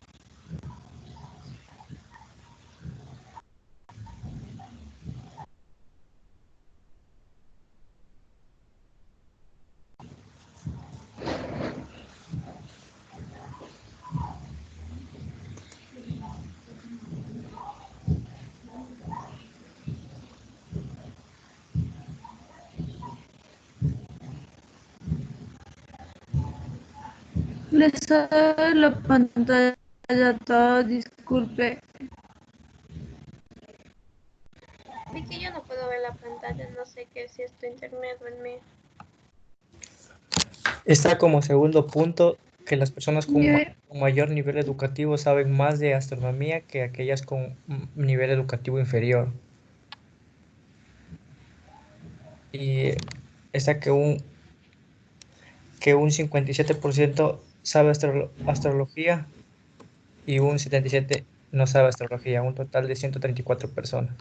Les sale la pantalla toda, disculpe. Vicky, yo no puedo ver la pantalla, no sé qué, si es tu internet o el mío. Está como segundo punto que las personas con Ya. mayor nivel educativo saben más de astronomía que aquellas con nivel educativo inferior. Y está que un 57% sabe astrología y un 77% no sabe astrología, un total de 134 personas.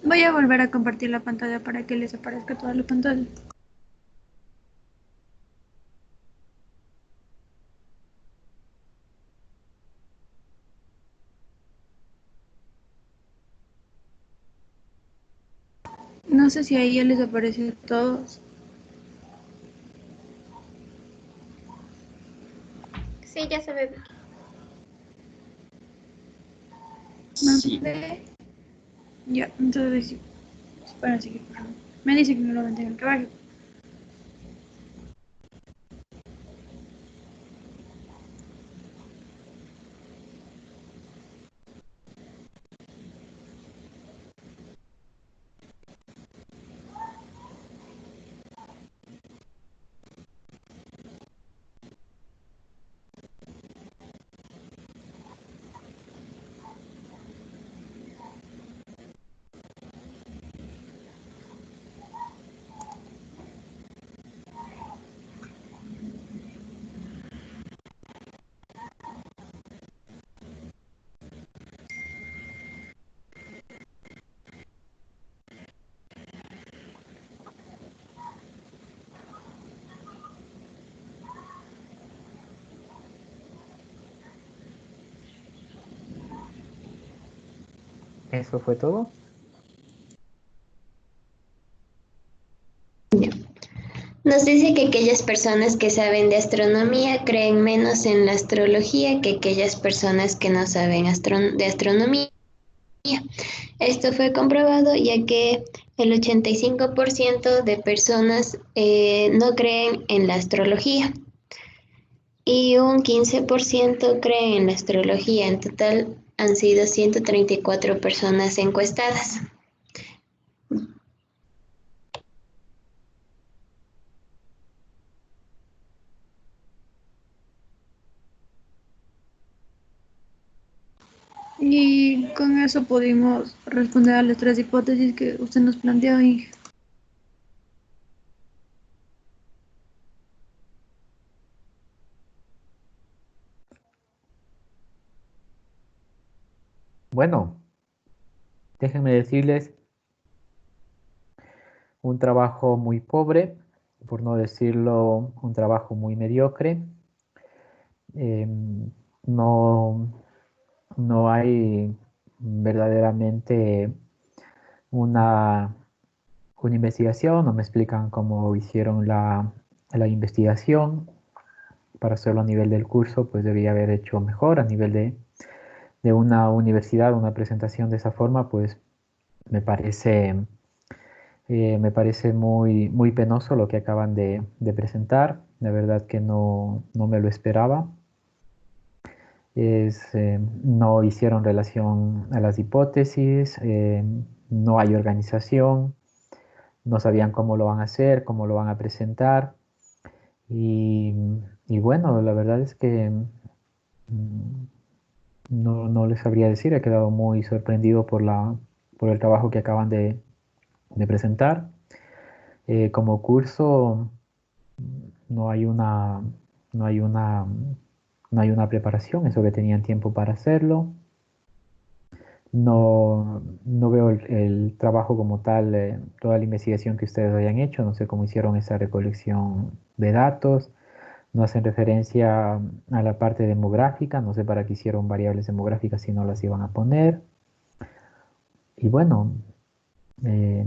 Voy a volver a compartir la pantalla para que les aparezca toda la pantalla. No sé si ahí ya les apareció a todos. Sí, ya se ve. Sí. Ya, entonces sí. Espera, sigue, por favor. Me dice que no lo mantenga el caballo. ¿Eso fue todo? Nos dice que aquellas personas que saben de astronomía creen menos en la astrología que aquellas personas que no saben de astronomía. Esto fue comprobado ya que el 85% de personas no creen en la astrología y un 15% creen en la astrología. En total han sido 134 personas encuestadas. Y con eso pudimos responder a las tres hipótesis que usted nos planteó. Y Bueno, déjenme decirles un trabajo muy pobre, por no decirlo un trabajo muy mediocre. No, no hay verdaderamente una investigación, no me explican cómo hicieron la investigación. Para hacerlo a nivel del curso, pues debía haber hecho mejor a nivel de una universidad, una presentación de esa forma, pues me parece muy, muy penoso lo que acaban de presentar. De verdad que no me lo esperaba. No hicieron relación a las hipótesis, no hay organización, no sabían cómo lo van a hacer, cómo lo van a presentar. Y, y bueno, la verdad es que no les sabría decir, he quedado muy sorprendido por el trabajo que acaban de presentar. Como curso no hay una, no hay una, no hay una preparación, eso que tenían tiempo para hacerlo. No veo el trabajo como tal, toda la investigación que ustedes hayan hecho, no sé cómo hicieron esa recolección de datos, no hacen referencia a la parte demográfica, no sé para qué hicieron variables demográficas si no las iban a poner. Y bueno, eh,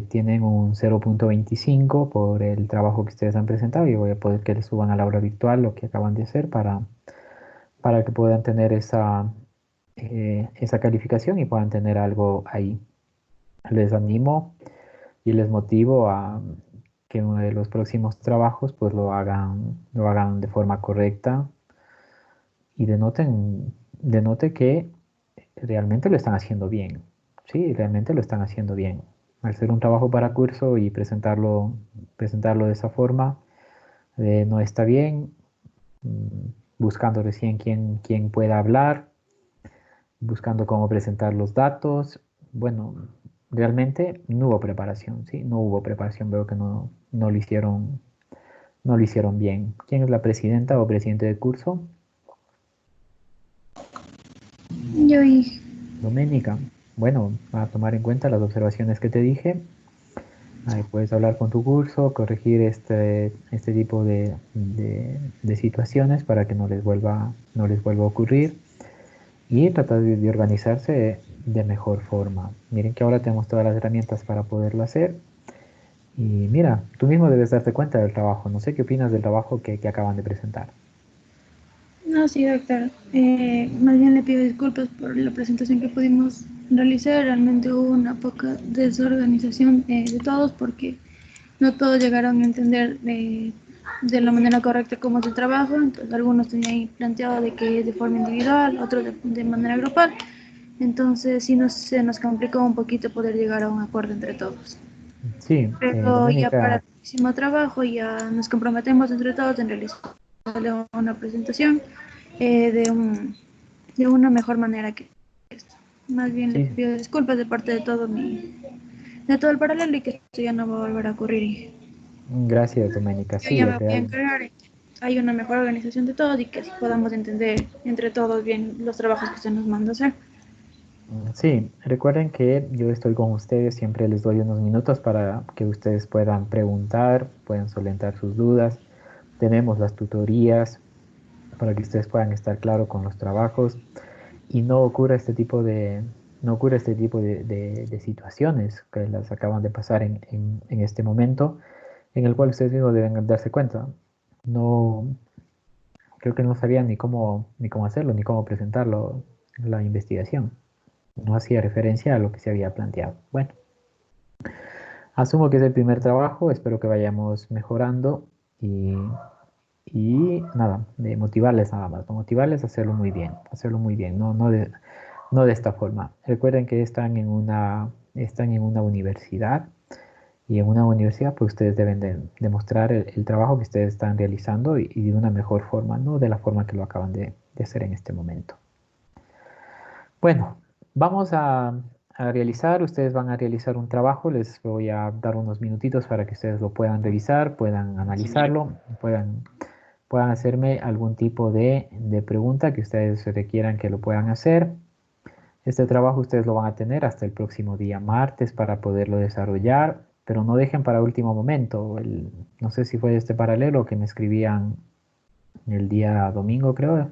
tienen un 0.25 por el trabajo que ustedes han presentado y voy a poder que les suban al aula virtual lo que acaban de hacer para que puedan tener esa calificación y puedan tener algo ahí. Les animo y les motivo a que uno de los próximos trabajos pues lo hagan de forma correcta y denote que realmente lo están haciendo bien. Sí, realmente lo están haciendo bien. Al ser un trabajo para curso y presentarlo de esa forma, no está bien. Buscando recién quién pueda hablar, buscando cómo presentar los datos. Bueno, realmente no hubo preparación, ¿sí? No hubo preparación, veo que no lo hicieron bien. ¿Quién es la presidenta o presidente del curso? yo y Doménica. bueno, a tomar en cuenta las observaciones que te dije. Ahí puedes hablar con tu curso, corregir este tipo de situaciones para que no les vuelva a ocurrir y tratar de organizarse de mejor forma. Miren que ahora tenemos todas las herramientas para poderlo hacer. Y mira, tú mismo debes darte cuenta del trabajo. No sé qué opinas del trabajo que acaban de presentar. No, sí, doctor. Más bien le pido disculpas por la presentación que pudimos realizar. Realmente hubo una poca desorganización de todos porque no todos llegaron a entender de la manera correcta cómo es el trabajo. Entonces, algunos tenían ahí planteado de que es de forma individual, otros de manera grupal. Entonces, sí se nos complicó un poquito poder llegar a un acuerdo entre todos. Sí, Pero ya para Doménica, el próximo trabajo ya nos comprometemos entre todos en realizar una presentación de una mejor manera que esto. Más bien le sí, pido disculpas de parte de de todo el paralelo y que esto ya no va a volver a ocurrir. gracias, Doménica. Yo Sí, ya me voy a encargar de que haya una mejor organización de todos y que así podamos entender entre todos bien los trabajos que se nos manda hacer. sí, recuerden que yo estoy con ustedes, siempre les doy unos minutos para que ustedes puedan preguntar, puedan solventar sus dudas. Tenemos las tutorías para que ustedes puedan estar claros con los trabajos y no ocurra no ocurre este tipo de situaciones que las acaban de pasar en este momento, en el cual ustedes mismos deben darse cuenta. No, creo que no sabían ni cómo hacerlo, ni cómo presentarlo, la investigación. No hacía referencia a lo que se había planteado. Bueno, asumo que es el primer trabajo, espero que vayamos mejorando y nada, de motivarles nada más, no motivarles a hacerlo muy bien, no de esta forma. Recuerden que están en una universidad y en una universidad pues ustedes deben de demostrar el trabajo que ustedes están realizando y de una mejor forma, no de la forma que lo acaban de hacer en este momento. Bueno, vamos a realizar, ustedes van a realizar un trabajo, les voy a dar unos minutitos para que ustedes lo puedan revisar, puedan analizarlo, puedan hacerme algún tipo de pregunta que ustedes requieran que lo puedan hacer. Este trabajo ustedes lo van a tener hasta el próximo día martes para poderlo desarrollar, pero no dejen para último momento. No sé si fue este paralelo que me escribían el día domingo, creo,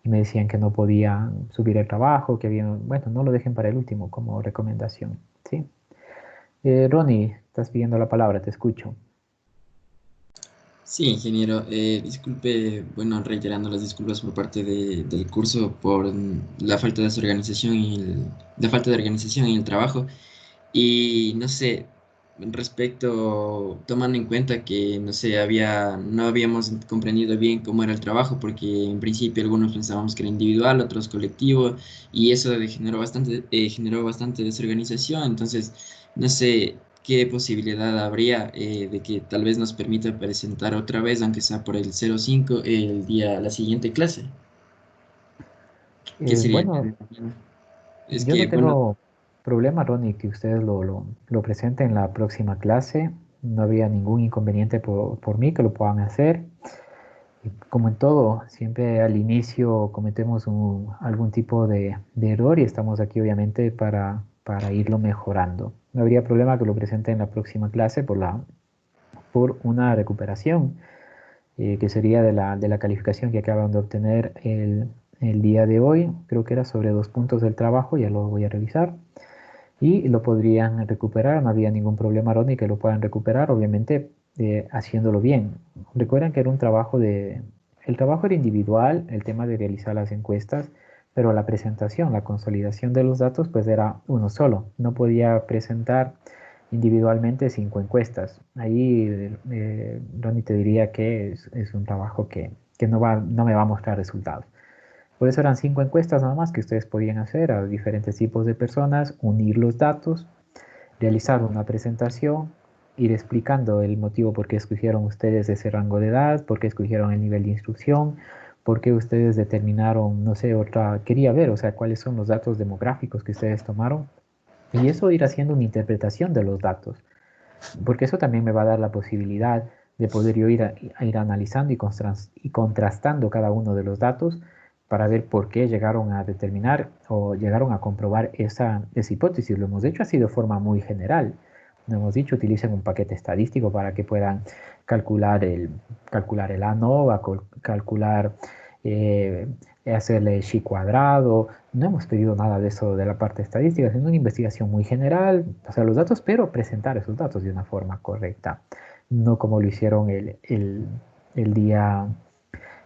y me decían que no podían subir el trabajo, que había, bueno, no lo dejen para el último como recomendación, ¿sí? Ronnie, estás pidiendo la palabra, te escucho. Sí, ingeniero. Disculpe, bueno, reiterando las disculpas por parte del curso por la falta de desorganización la falta de organización en el trabajo. Y no sé, respecto, tomando en cuenta que, no sé, no habíamos comprendido bien cómo era el trabajo, porque en principio algunos pensábamos que era individual, otros colectivo, y eso generó bastante desorganización. Entonces, no sé qué posibilidad habría de que tal vez nos permita presentar otra vez, aunque sea por el 05, la siguiente clase. ¿Qué sería? Bueno, Es yo que, no bueno, tengo problema, Ronnie, que ustedes lo presenten en la próxima clase. No habría ningún inconveniente por mí que lo puedan hacer. Y como en todo, siempre al inicio cometemos algún tipo de error y estamos aquí obviamente para irlo mejorando. No habría problema que lo presenten en la próxima clase por una recuperación, que sería de la calificación que acaban de obtener el día de hoy. Creo que era sobre 2 puntos del trabajo, ya lo voy a revisar. Y lo podrían recuperar, no había ningún problema, Ronnie, que lo puedan recuperar, obviamente haciéndolo bien. Recuerden que era el trabajo era individual, el tema de realizar las encuestas, pero la presentación, la consolidación de los datos, pues era uno solo. No podía presentar individualmente 5 encuestas. Ahí, Ronnie, te diría que es un trabajo que no me va a mostrar resultados. Por eso eran 5 encuestas nada más que ustedes podían hacer a diferentes tipos de personas, unir los datos, realizar una presentación, ir explicando el motivo por qué escogieron ustedes ese rango de edad, por qué escogieron el nivel de instrucción, por qué ustedes determinaron, no sé, quería ver, o sea, cuáles son los datos demográficos que ustedes tomaron. Y eso ir haciendo una interpretación de los datos, porque eso también me va a dar la posibilidad de poder yo ir analizando y contrastando cada uno de los datos para ver por qué llegaron a determinar o llegaron a comprobar esa hipótesis. Lo hemos hecho así de forma muy general. No hemos dicho utilicen un paquete estadístico para que puedan calcular el ANOVA, calcular, hacerle chi cuadrado. No hemos pedido nada de eso de la parte estadística, sino una investigación muy general, pasar los datos, pero presentar esos datos de una forma correcta. No como lo hicieron el día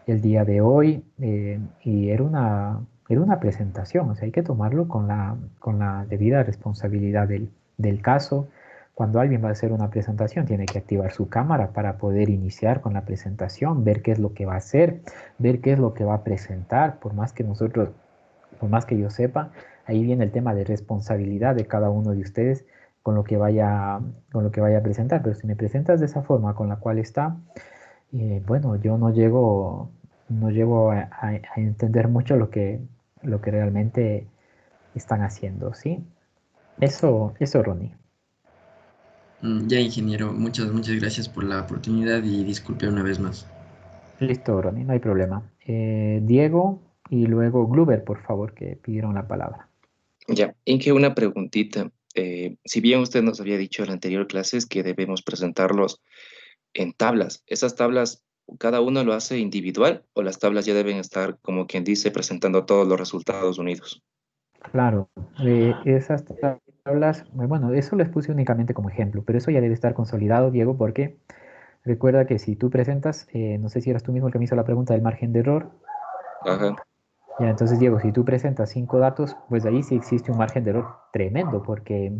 de hoy, y era una presentación, o sea, hay que tomarlo con la debida responsabilidad del caso. Cuando alguien va a hacer una presentación, tiene que activar su cámara para poder iniciar con la presentación, ver qué es lo que va a hacer, ver qué es lo que va a presentar. Por más que yo sepa, ahí viene el tema de responsabilidad de cada uno de ustedes con lo que vaya a presentar. Pero si me presentas de esa forma con la cual está, bueno, yo no llego a entender mucho lo que realmente están haciendo, ¿sí? Eso, Ronnie. Ya, ingeniero, muchas gracias por la oportunidad y disculpe una vez más. Listo, Ronnie, no hay problema. Diego y luego Gluber, por favor, que pidieron la palabra. Ya, Inge, una preguntita. Si bien usted nos había dicho en la anterior clase que debemos presentarlos en tablas, ¿esas tablas cada uno lo hace individual o las tablas ya deben estar, como quien dice, presentando todos los resultados unidos? Claro, esas tablas, bueno, eso les puse únicamente como ejemplo, pero eso ya debe estar consolidado, Diego, porque recuerda que si tú presentas, no sé si eras tú mismo el que me hizo la pregunta del margen de error. Ajá. Ya, entonces, Diego, si tú presentas 5 datos, pues ahí sí existe un margen de error tremendo, porque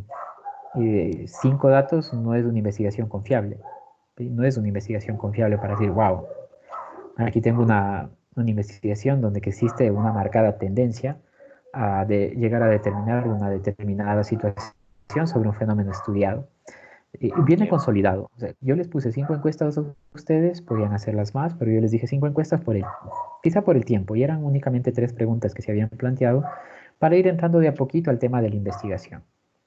5 datos no es una investigación confiable. ¿Sí? No es una investigación confiable para decir, wow, aquí tengo una investigación donde que existe una marcada tendencia de llegar a determinar una determinada situación sobre un fenómeno estudiado. Viene consolidado. O sea, yo les puse 5 encuestas a ustedes, podían hacerlas más, pero yo les dije 5 encuestas quizá por el tiempo, y eran únicamente 3 preguntas que se habían planteado para ir entrando de a poquito al tema de la investigación.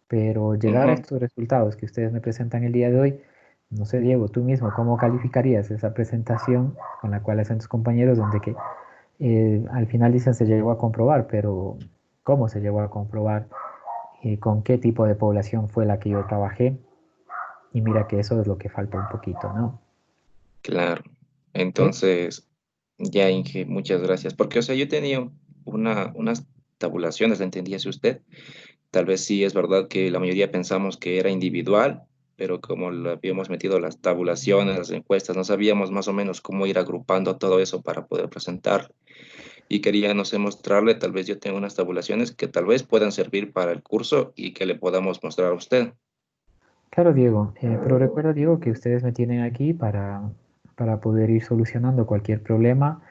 Pero llegar a estos resultados que ustedes me presentan el día de hoy, no sé, Diego, tú mismo, ¿cómo calificarías esa presentación con la cual hacen tus compañeros, donde que al final dicen se llegó a comprobar, pero ¿cómo se llegó a comprobar? ¿Con qué tipo de población fue la que yo trabajé? Y mira que eso es lo que falta un poquito, ¿no? Claro. Entonces, ya, Inge, muchas gracias. Porque, o sea, yo tenía unas tabulaciones, ¿la entendíase usted? Tal vez sí es verdad que la mayoría pensamos que era individual, pero como le habíamos metido las tabulaciones, las encuestas, no sabíamos más o menos cómo ir agrupando todo eso para poder presentar. Y quería, no sé, mostrarle, tal vez yo tengo unas tabulaciones que tal vez puedan servir para el curso y que le podamos mostrar a usted. Claro, Diego, pero recuerda, Diego, que ustedes me tienen aquí para poder ir solucionando cualquier problema,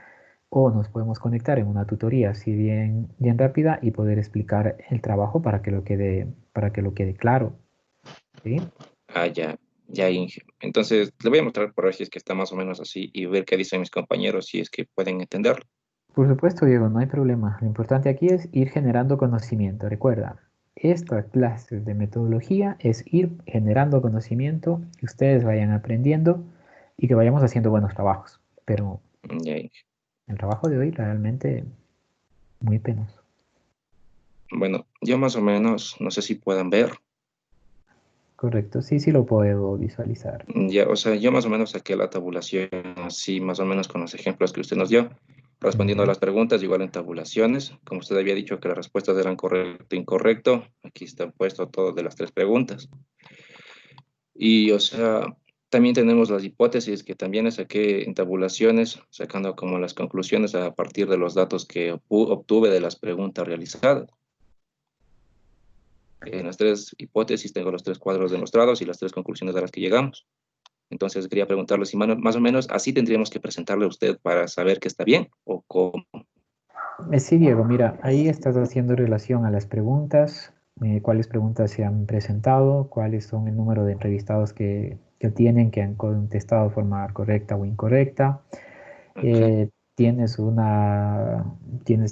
o nos podemos conectar en una tutoría así bien rápida y poder explicar el trabajo para que lo quede claro. ¿Sí? Ah, ya, Inge. Entonces, le voy a mostrar por ver si es que está más o menos así y ver qué dicen mis compañeros, si es que pueden entenderlo. Por supuesto, Diego, no hay problema. Lo importante aquí es ir generando conocimiento. Recuerda, esta clase de metodología es ir generando conocimiento, que ustedes vayan aprendiendo y que vayamos haciendo buenos trabajos. Pero Ya, Inge. el trabajo de hoy realmente muy penoso. Bueno, yo más o menos, no sé si puedan ver. Correcto, sí lo puedo visualizar. Ya, o sea, yo más o menos saqué la tabulación así, más o menos con los ejemplos que usted nos dio, respondiendo a las preguntas, igual en tabulaciones. Como usted había dicho que las respuestas eran correcto e incorrecto, aquí está puesto todo de las 3 preguntas. Y, o sea, también tenemos las hipótesis que también las saqué en tabulaciones, sacando como las conclusiones a partir de los datos que obtuve de las preguntas realizadas. En las 3 hipótesis tengo los 3 cuadros demostrados y las 3 conclusiones a las que llegamos. Entonces quería preguntarle si más o menos así tendríamos que presentarle a usted para saber que está bien o cómo. Sí, Diego, mira, ahí estás haciendo relación a las preguntas, cuáles preguntas se han presentado, cuáles son el número de entrevistados que tienen, que han contestado de forma correcta o incorrecta. Tienes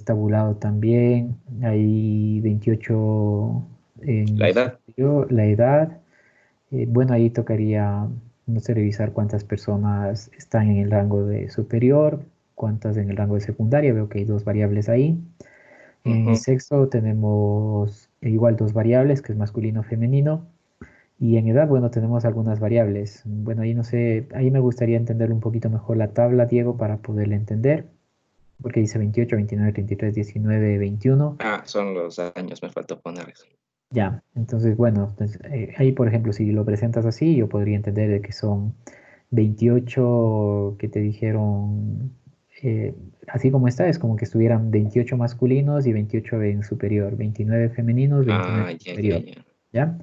tabulado también, hay 28 en la edad. La edad. Bueno, ahí tocaría, no sé, revisar cuántas personas están en el rango de superior, cuantas en el rango de secundaria, veo que hay 2 variables ahí. En sexo tenemos igual 2 variables, que es masculino, femenino. Y en edad, bueno, tenemos algunas variables. Bueno, ahí no sé, ahí me gustaría entender un poquito mejor la tabla, Diego, para poderla entender. Porque dice 28, 29, 33, 19, 21. Ah, son los años, me faltó poner eso. Ya, entonces, bueno, pues, ahí, por ejemplo, si lo presentas así, yo podría entender de que son 28 que te dijeron, así como está, es como que estuvieran 28 masculinos y 28 en superior, 29 femeninos, 29 en Ya, superior, ya. ¿ya?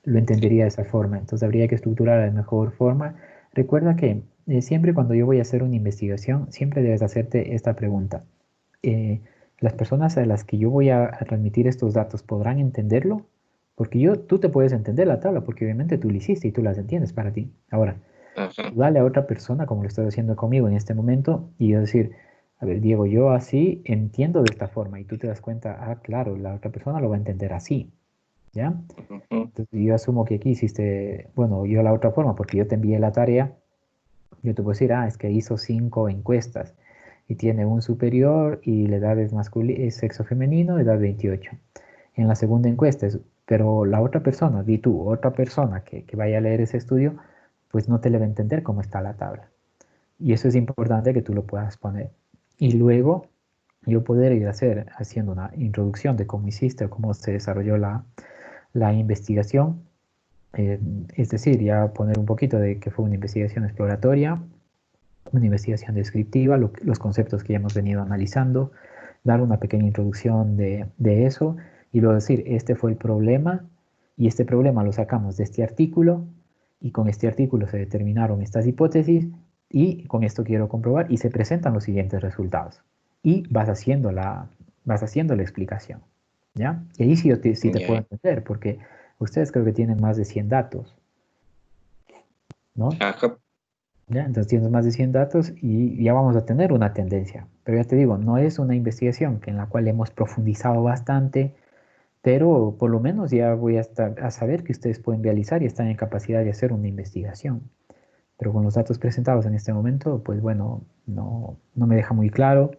Lo entendería de esa forma, entonces habría que estructurar de mejor forma. Recuerda que siempre cuando yo voy a hacer una investigación, siempre debes hacerte esta pregunta. ¿Las personas a las que yo voy a transmitir estos datos podrán entenderlo? Porque tú te puedes entender la tabla, porque obviamente tú lo hiciste y tú las entiendes para ti. Ahora, Ajá. dale a otra persona, como lo estás haciendo conmigo en este momento, y yo decir, a ver, Diego, yo así entiendo de esta forma, y tú te das cuenta, ah, claro, la otra persona lo va a entender así, ¿ya? Entonces, yo asumo que aquí hiciste, bueno, yo la otra forma, porque yo te envié la tarea, yo te puedo decir, ah, es que hizo 5 encuestas, y tiene un superior, y la edad es sexo femenino, edad 28. En la segunda encuesta, pero la otra persona, di tú, otra persona que vaya a leer ese estudio, pues no te le va a entender cómo está la tabla. Y eso es importante que tú lo puedas poner. Y luego yo poder ir haciendo una introducción de cómo hiciste o cómo se desarrolló la investigación. Es decir, ya poner un poquito de que fue una investigación exploratoria, una investigación descriptiva, los conceptos que ya hemos venido analizando, dar una pequeña introducción de eso y luego decir, este fue el problema y este problema lo sacamos de este artículo y con este artículo se determinaron estas hipótesis y con esto quiero comprobar y se presentan los siguientes resultados. Y vas haciendo la explicación, ¿ya? Y ahí sí te puedo entender porque ustedes creo que tienen más de 100 datos, ¿no? Ajá. ¿Ya? Entonces tienes más de 100 datos y ya vamos a tener una tendencia. Pero ya te digo, no es una investigación en la cual hemos profundizado bastante, pero por lo menos ya voy a saber que ustedes pueden realizar y están en capacidad de hacer una investigación. Pero con los datos presentados en este momento, pues bueno, no me deja muy claro.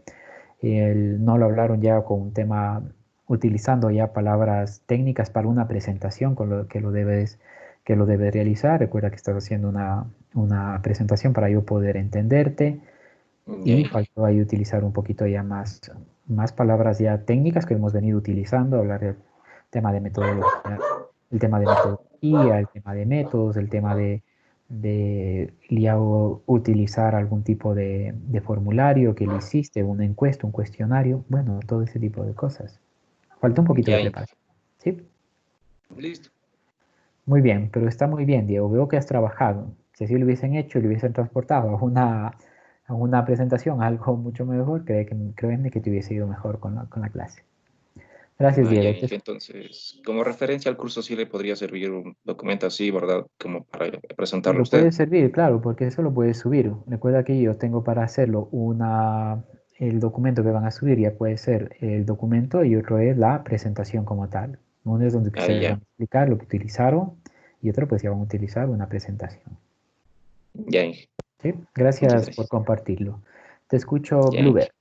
No lo hablaron ya con un tema, utilizando ya palabras técnicas para una presentación con lo que lo debes realizar. Recuerda que estás haciendo una presentación para yo poder entenderte y faltó ahí utilizar un poquito ya más palabras ya técnicas que hemos venido utilizando, hablar del tema de metodología, el tema de metodología, el tema de métodos, el tema de ya utilizar algún tipo de formulario que lo hiciste, una encuesta, un cuestionario, bueno, todo ese tipo de cosas. Falta un poquito de preparación. ¿Sí? Listo. Muy bien, pero está muy bien, Diego. Veo que has trabajado. Si así lo hubiesen hecho, lo hubiesen transportado a una presentación, algo mucho mejor, créeme que te hubiese ido mejor con la clase. Gracias, Diego. Entonces, como referencia al curso sí le podría servir un documento así, ¿verdad? Como para presentarlo a Lo usted. puede servir, claro, porque eso lo puedes subir. Recuerda que yo tengo para hacerlo el documento que van a subir, ya puede ser el documento y otro es la presentación como tal. Uno es donde ustedes van a explicar lo que utilizaron y otro pues ya van a utilizar una presentación. ¿Sí? Gracias por compartirlo. Te escucho, Blueber.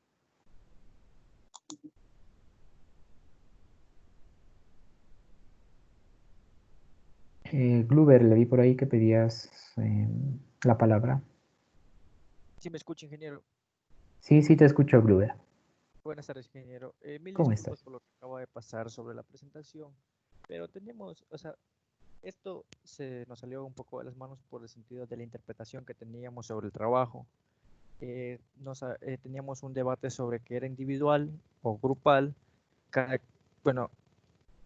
Blueber, le vi por ahí que pedías la palabra. ¿Sí me escucha, ingeniero? Sí, te escucho, Blueber. Buenas tardes, ingeniero. ¿Cómo estás? Por lo que acaba de pasar sobre la presentación, pero teníamos, esto se nos salió un poco de las manos por el sentido de la interpretación que teníamos sobre el trabajo. Teníamos un debate sobre qué era individual o grupal. Bueno,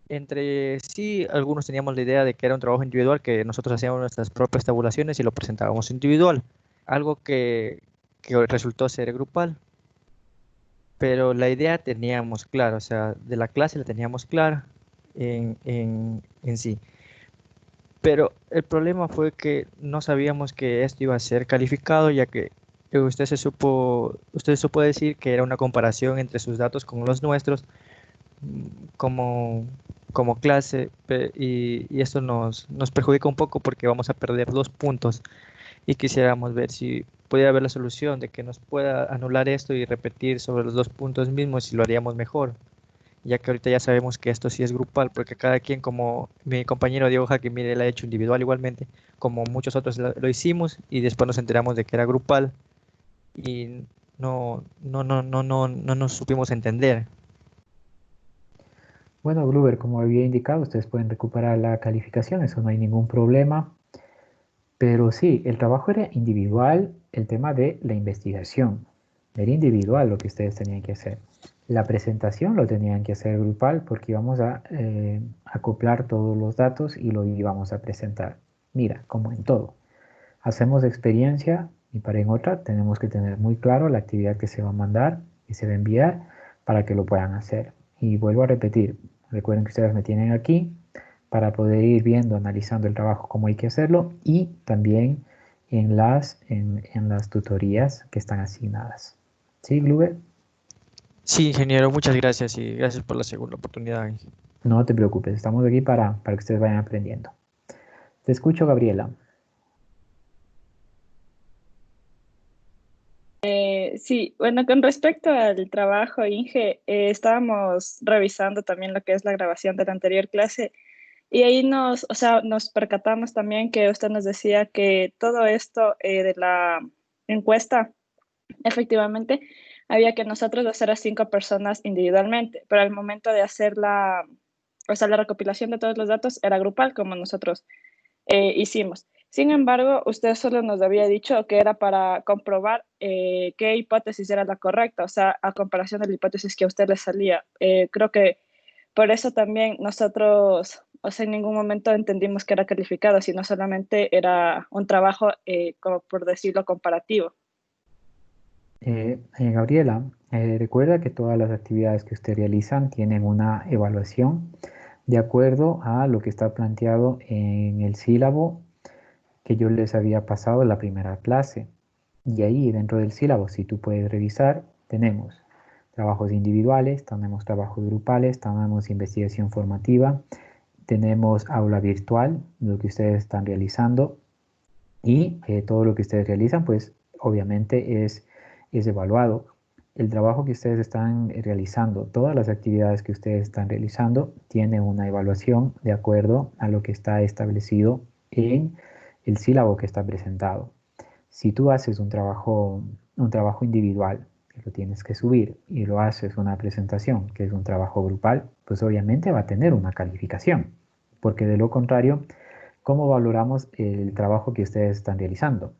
entre sí, algunos teníamos la idea de que era un trabajo individual, que nosotros hacíamos nuestras propias tabulaciones y lo presentábamos individual, algo que resultó ser grupal. Pero la idea teníamos clara, o sea, de la clase la teníamos clara en sí. Pero el problema fue que no sabíamos que esto iba a ser calificado, ya que usted supo decir que era una comparación entre sus datos con los nuestros como clase, y esto nos perjudica un poco porque vamos a perder 2 puntos. y quisiéramos ver si pudiera haber la solución de que nos pueda anular esto y repetir sobre los 2 puntos mismos y lo haríamos mejor, ya que ahorita ya sabemos que esto sí es grupal, porque cada quien, como mi compañero Diego Jaque, mire, él ha hecho individual igualmente, como muchos otros lo hicimos, y después nos enteramos de que era grupal y no nos supimos entender. Bueno, Gruber, como había indicado, ustedes pueden recuperar la calificación, eso no hay ningún problema. Pero sí, el trabajo era individual, el tema de la investigación. Era individual lo que ustedes tenían que hacer. La presentación lo tenían que hacer grupal porque íbamos a acoplar todos los datos y lo íbamos a presentar. Mira, como en todo. Hacemos experiencia y para en otra tenemos que tener muy claro la actividad que se va a mandar y se va a enviar para que lo puedan hacer. Y vuelvo a repetir, recuerden que ustedes me tienen aquí para poder ir viendo, analizando el trabajo, cómo hay que hacerlo y también en las tutorías que están asignadas. ¿Sí, Gruber? Sí, ingeniero, muchas gracias y gracias por la segunda oportunidad. No te preocupes, estamos aquí para que ustedes vayan aprendiendo. Te escucho, Gabriela. Sí, bueno, con respecto al trabajo, Inge, estábamos revisando también lo que es la grabación de la anterior clase y ahí nos percatamos también que usted nos decía que todo esto de la encuesta, efectivamente, había que nosotros hacer a 5 personas individualmente, pero al momento de hacer la recopilación de todos los datos era grupal, como nosotros hicimos. Sin embargo, usted solo nos había dicho que era para comprobar qué hipótesis era la correcta, o sea, a comparación de la hipótesis que a usted le salía. Creo que por eso también nosotros, o sea, en ningún momento entendimos que era calificado, sino solamente era un trabajo, como por decirlo, comparativo. Gabriela, recuerda que todas las actividades que usted realizan tienen una evaluación de acuerdo a lo que está planteado en el sílabo que yo les había pasado en la primera clase. Y ahí dentro del sílabo, si tú puedes revisar, tenemos trabajos individuales, tenemos trabajos grupales, tenemos investigación formativa, tenemos aula virtual, lo que ustedes están realizando y todo lo que ustedes realizan, pues obviamente es evaluado. El trabajo que ustedes están realizando, todas las actividades que ustedes están realizando, tiene una evaluación de acuerdo a lo que está establecido en el sílabo que está presentado. Si tú haces un trabajo individual, que lo tienes que subir, y lo haces una presentación, que es un trabajo grupal, pues obviamente va a tener una calificación, porque de lo contrario, ¿cómo valoramos el trabajo que ustedes están realizando?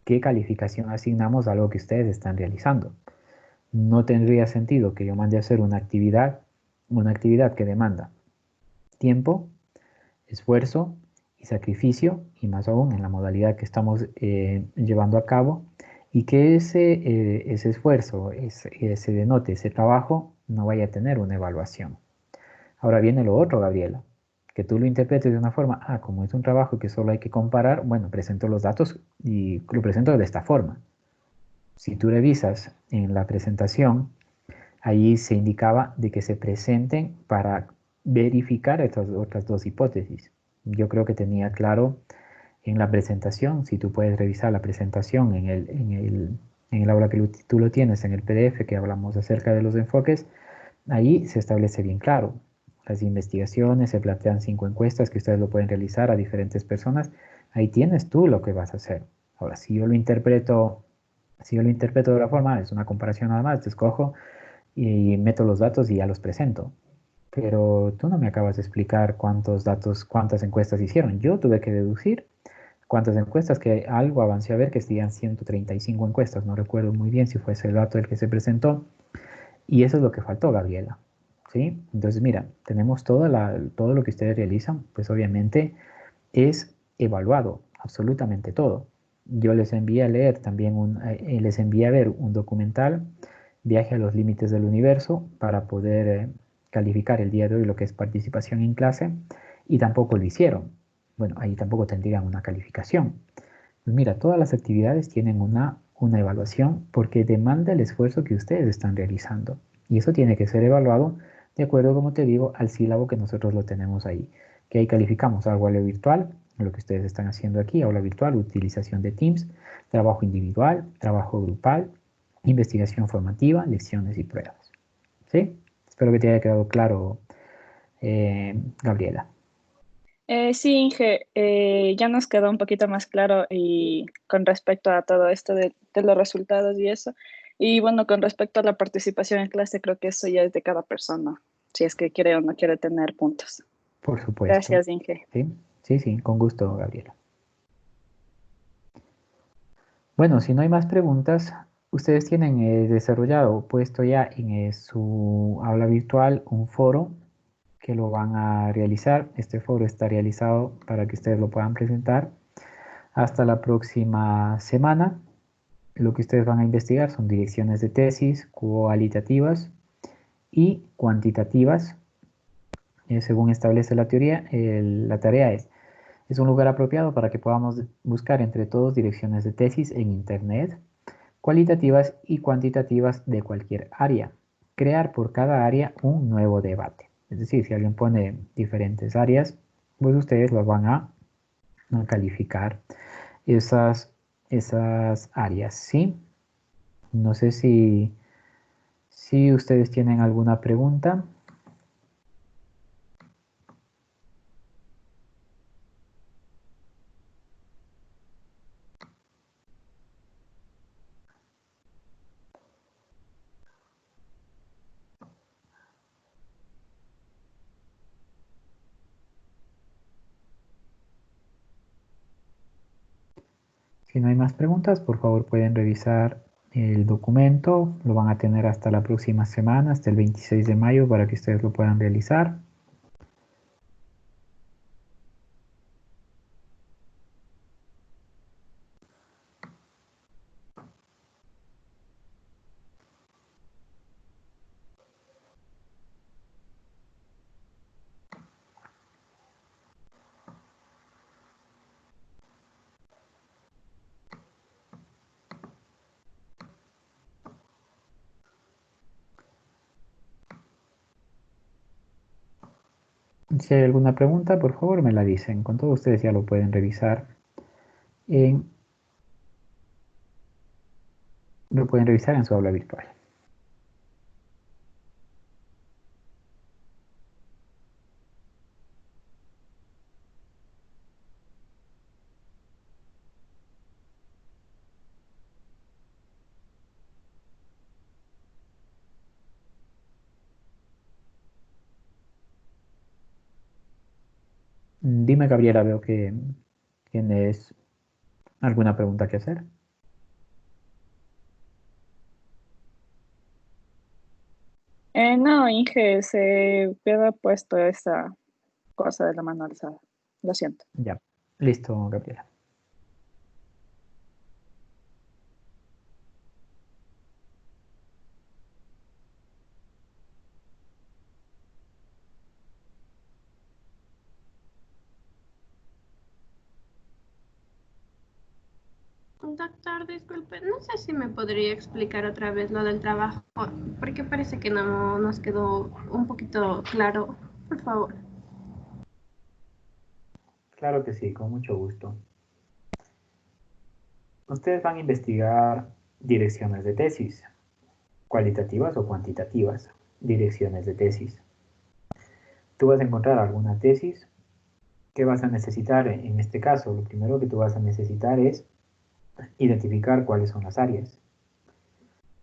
¿Qué calificación asignamos a lo que ustedes están realizando? No tendría sentido que yo mande a hacer una actividad que demanda tiempo, esfuerzo y sacrificio, y más aún en la modalidad que estamos llevando a cabo, y que ese esfuerzo, ese denote, ese trabajo, no vaya a tener una evaluación. Ahora viene lo otro, Gabriela, que tú lo interpretes de una forma, como es un trabajo que solo hay que comparar, bueno, presento los datos y lo presento de esta forma. Si tú revisas en la presentación, ahí se indicaba de que se presenten para verificar estas otras dos hipótesis. Yo creo que tenía claro en la presentación, si tú puedes revisar la presentación en el aula que tú lo tienes, en el PDF que hablamos acerca de los enfoques, ahí se establece bien claro. Las investigaciones, se plantean 5 encuestas que ustedes lo pueden realizar a diferentes personas. Ahí tienes tú lo que vas a hacer. Ahora, si yo lo interpreto de la forma, es una comparación nada más, te escojo y meto los datos y ya los presento. Pero tú no me acabas de explicar cuántos datos, cuántas encuestas hicieron. Yo tuve que deducir cuántas encuestas, que algo avancé a ver que serían 135 encuestas. No recuerdo muy bien si fue ese dato el que se presentó. Y eso es lo que faltó, Gabriela. ¿Sí? Entonces, mira, tenemos todo lo que ustedes realizan, pues obviamente es evaluado, absolutamente todo. Yo les envié a leer también, les envié a ver un documental, Viaje a los límites del universo, para poder calificar el día de hoy lo que es participación en clase, y tampoco lo hicieron. Bueno, ahí tampoco tendrían una calificación. Pues mira, todas las actividades tienen una evaluación porque demanda el esfuerzo que ustedes están realizando. Y eso tiene que ser evaluado de acuerdo, como te digo, al sílabo que nosotros lo tenemos ahí. Que ahí calificamos algo a lo virtual, lo que ustedes están haciendo aquí, aula virtual, utilización de Teams, trabajo individual, trabajo grupal, investigación formativa, lecciones y pruebas. ¿Sí? Espero que te haya quedado claro, Gabriela. Sí, Inge, ya nos quedó un poquito más claro y con respecto a todo esto de los resultados y eso. Y bueno, con respecto a la participación en clase, creo que eso ya es de cada persona, si es que quiere o no quiere tener puntos. Por supuesto. Gracias, Inge. Sí, con gusto, Gabriela. Bueno, si no hay más preguntas, ustedes tienen desarrollado, puesto ya en su aula virtual, un foro que lo van a realizar. Este foro está realizado para que ustedes lo puedan presentar hasta la próxima semana. Lo que ustedes van a investigar son direcciones de tesis cualitativas y cuantitativas. Según establece la teoría, la tarea es un lugar apropiado para que podamos buscar entre todos direcciones de tesis en Internet, cualitativas y cuantitativas de cualquier área. Crear por cada área un nuevo debate. Es decir, si alguien pone diferentes áreas, pues ustedes lo van a calificar esas áreas, ¿sí? No sé si ustedes tienen alguna pregunta. Si no hay más preguntas, por favor pueden revisar el documento. Lo van a tener hasta la próxima semana, hasta el 26 de mayo, para que ustedes lo puedan realizar. Si hay alguna pregunta, por favor me la dicen. Con todo ustedes ya lo pueden revisar en su aula virtual. Dime, Gabriela, veo que tienes alguna pregunta que hacer. No, Inge, se queda puesto esa cosa de la mano alzada. Lo siento. Ya, listo, Gabriela. Doctor, disculpe, no sé si me podría explicar otra vez lo del trabajo, porque parece que no nos quedó un poquito claro, por favor. Claro que sí, con mucho gusto. Ustedes van a investigar direcciones de tesis, cualitativas o cuantitativas, direcciones de tesis. Tú vas a encontrar alguna tesis que vas a necesitar en este caso. Lo primero que tú vas a necesitar es identificar cuáles son las áreas.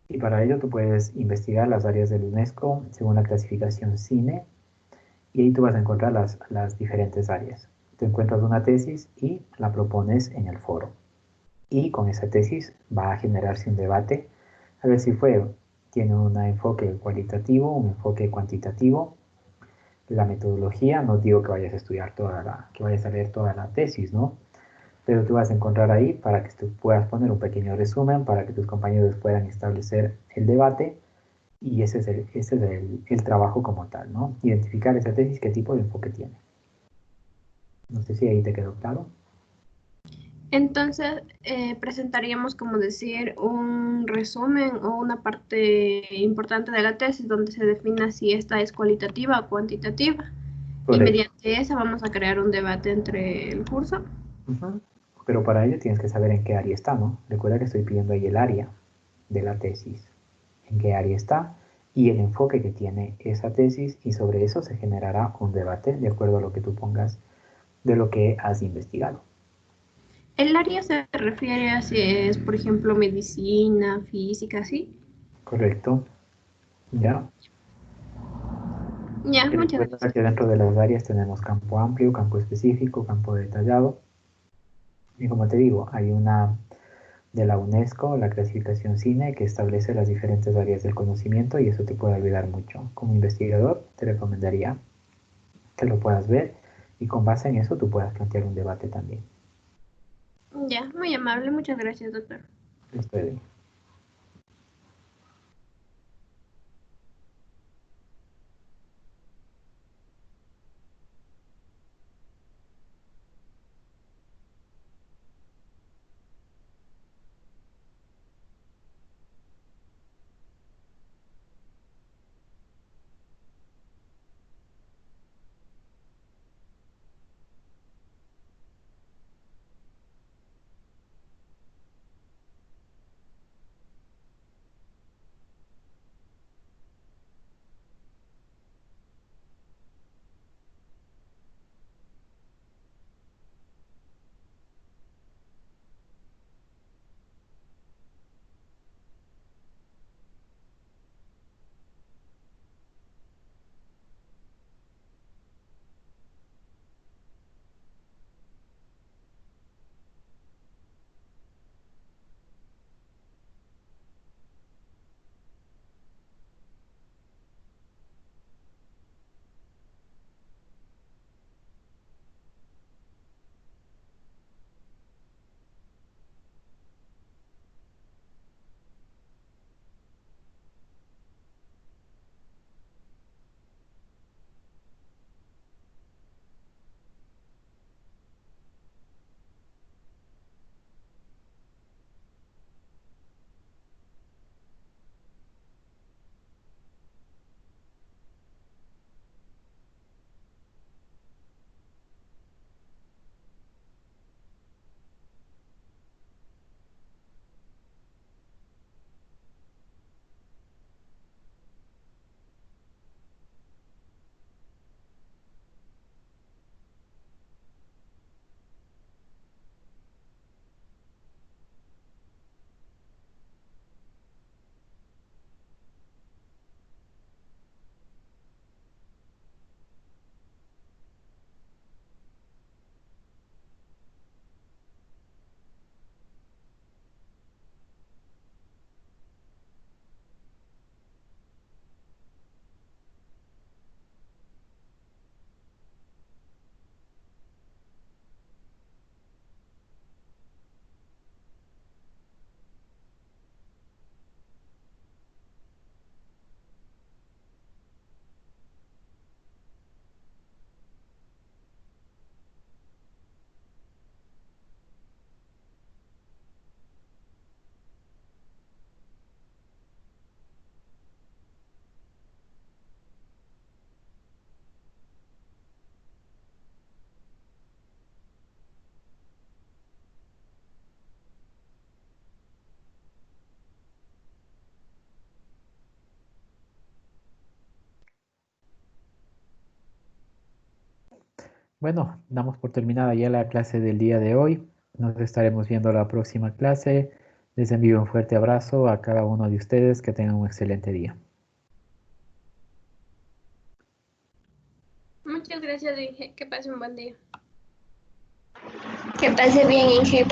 Y para ello tú puedes investigar las áreas del UNESCO según la clasificación CINE, y ahí tú vas a encontrar las diferentes áreas. Tú encuentras una tesis y la propones en el foro. Y con esa tesis va a generarse un debate a ver si tiene un enfoque cualitativo, un enfoque cuantitativo. La metodología, no digo que vayas a estudiar que vayas a leer toda la tesis, ¿no? Pero tú vas a encontrar ahí para que tú puedas poner un pequeño resumen, para que tus compañeros puedan establecer el debate, y ese es el trabajo como tal, ¿no? Identificar esa tesis, qué tipo de enfoque tiene. No sé si ahí te quedó claro. Entonces, presentaríamos, como decir, un resumen o una parte importante de la tesis donde se defina si esta es cualitativa o cuantitativa. Y Correcto. mediante esa vamos a crear un debate entre el curso. Ujú. Pero para ello tienes que saber en qué área está, ¿no? Recuerda que estoy pidiendo ahí el área de la tesis, en qué área está y el enfoque que tiene esa tesis, y sobre eso se generará un debate de acuerdo a lo que tú pongas de lo que has investigado. El área se refiere a si es, por ejemplo, medicina, física, ¿sí? ¿Correcto? ¿Ya? Ya, Y muchas recuerda gracias. que dentro de las áreas tenemos campo amplio, campo específico, campo detallado. Y como te digo, hay una de la UNESCO, la clasificación CINE, que establece las diferentes áreas del conocimiento, y eso te puede ayudar mucho. Como investigador, te recomendaría que lo puedas ver y con base en eso tú puedas plantear un debate también. Ya, muy amable, muchas gracias, doctor. Listo, Edwin. Bueno, damos por terminada ya la clase del día de hoy. Nos estaremos viendo la próxima clase. Les envío un fuerte abrazo a cada uno de ustedes. Que tengan un excelente día. Muchas gracias, Inge. Que pase un buen día. Que pase bien, Inge.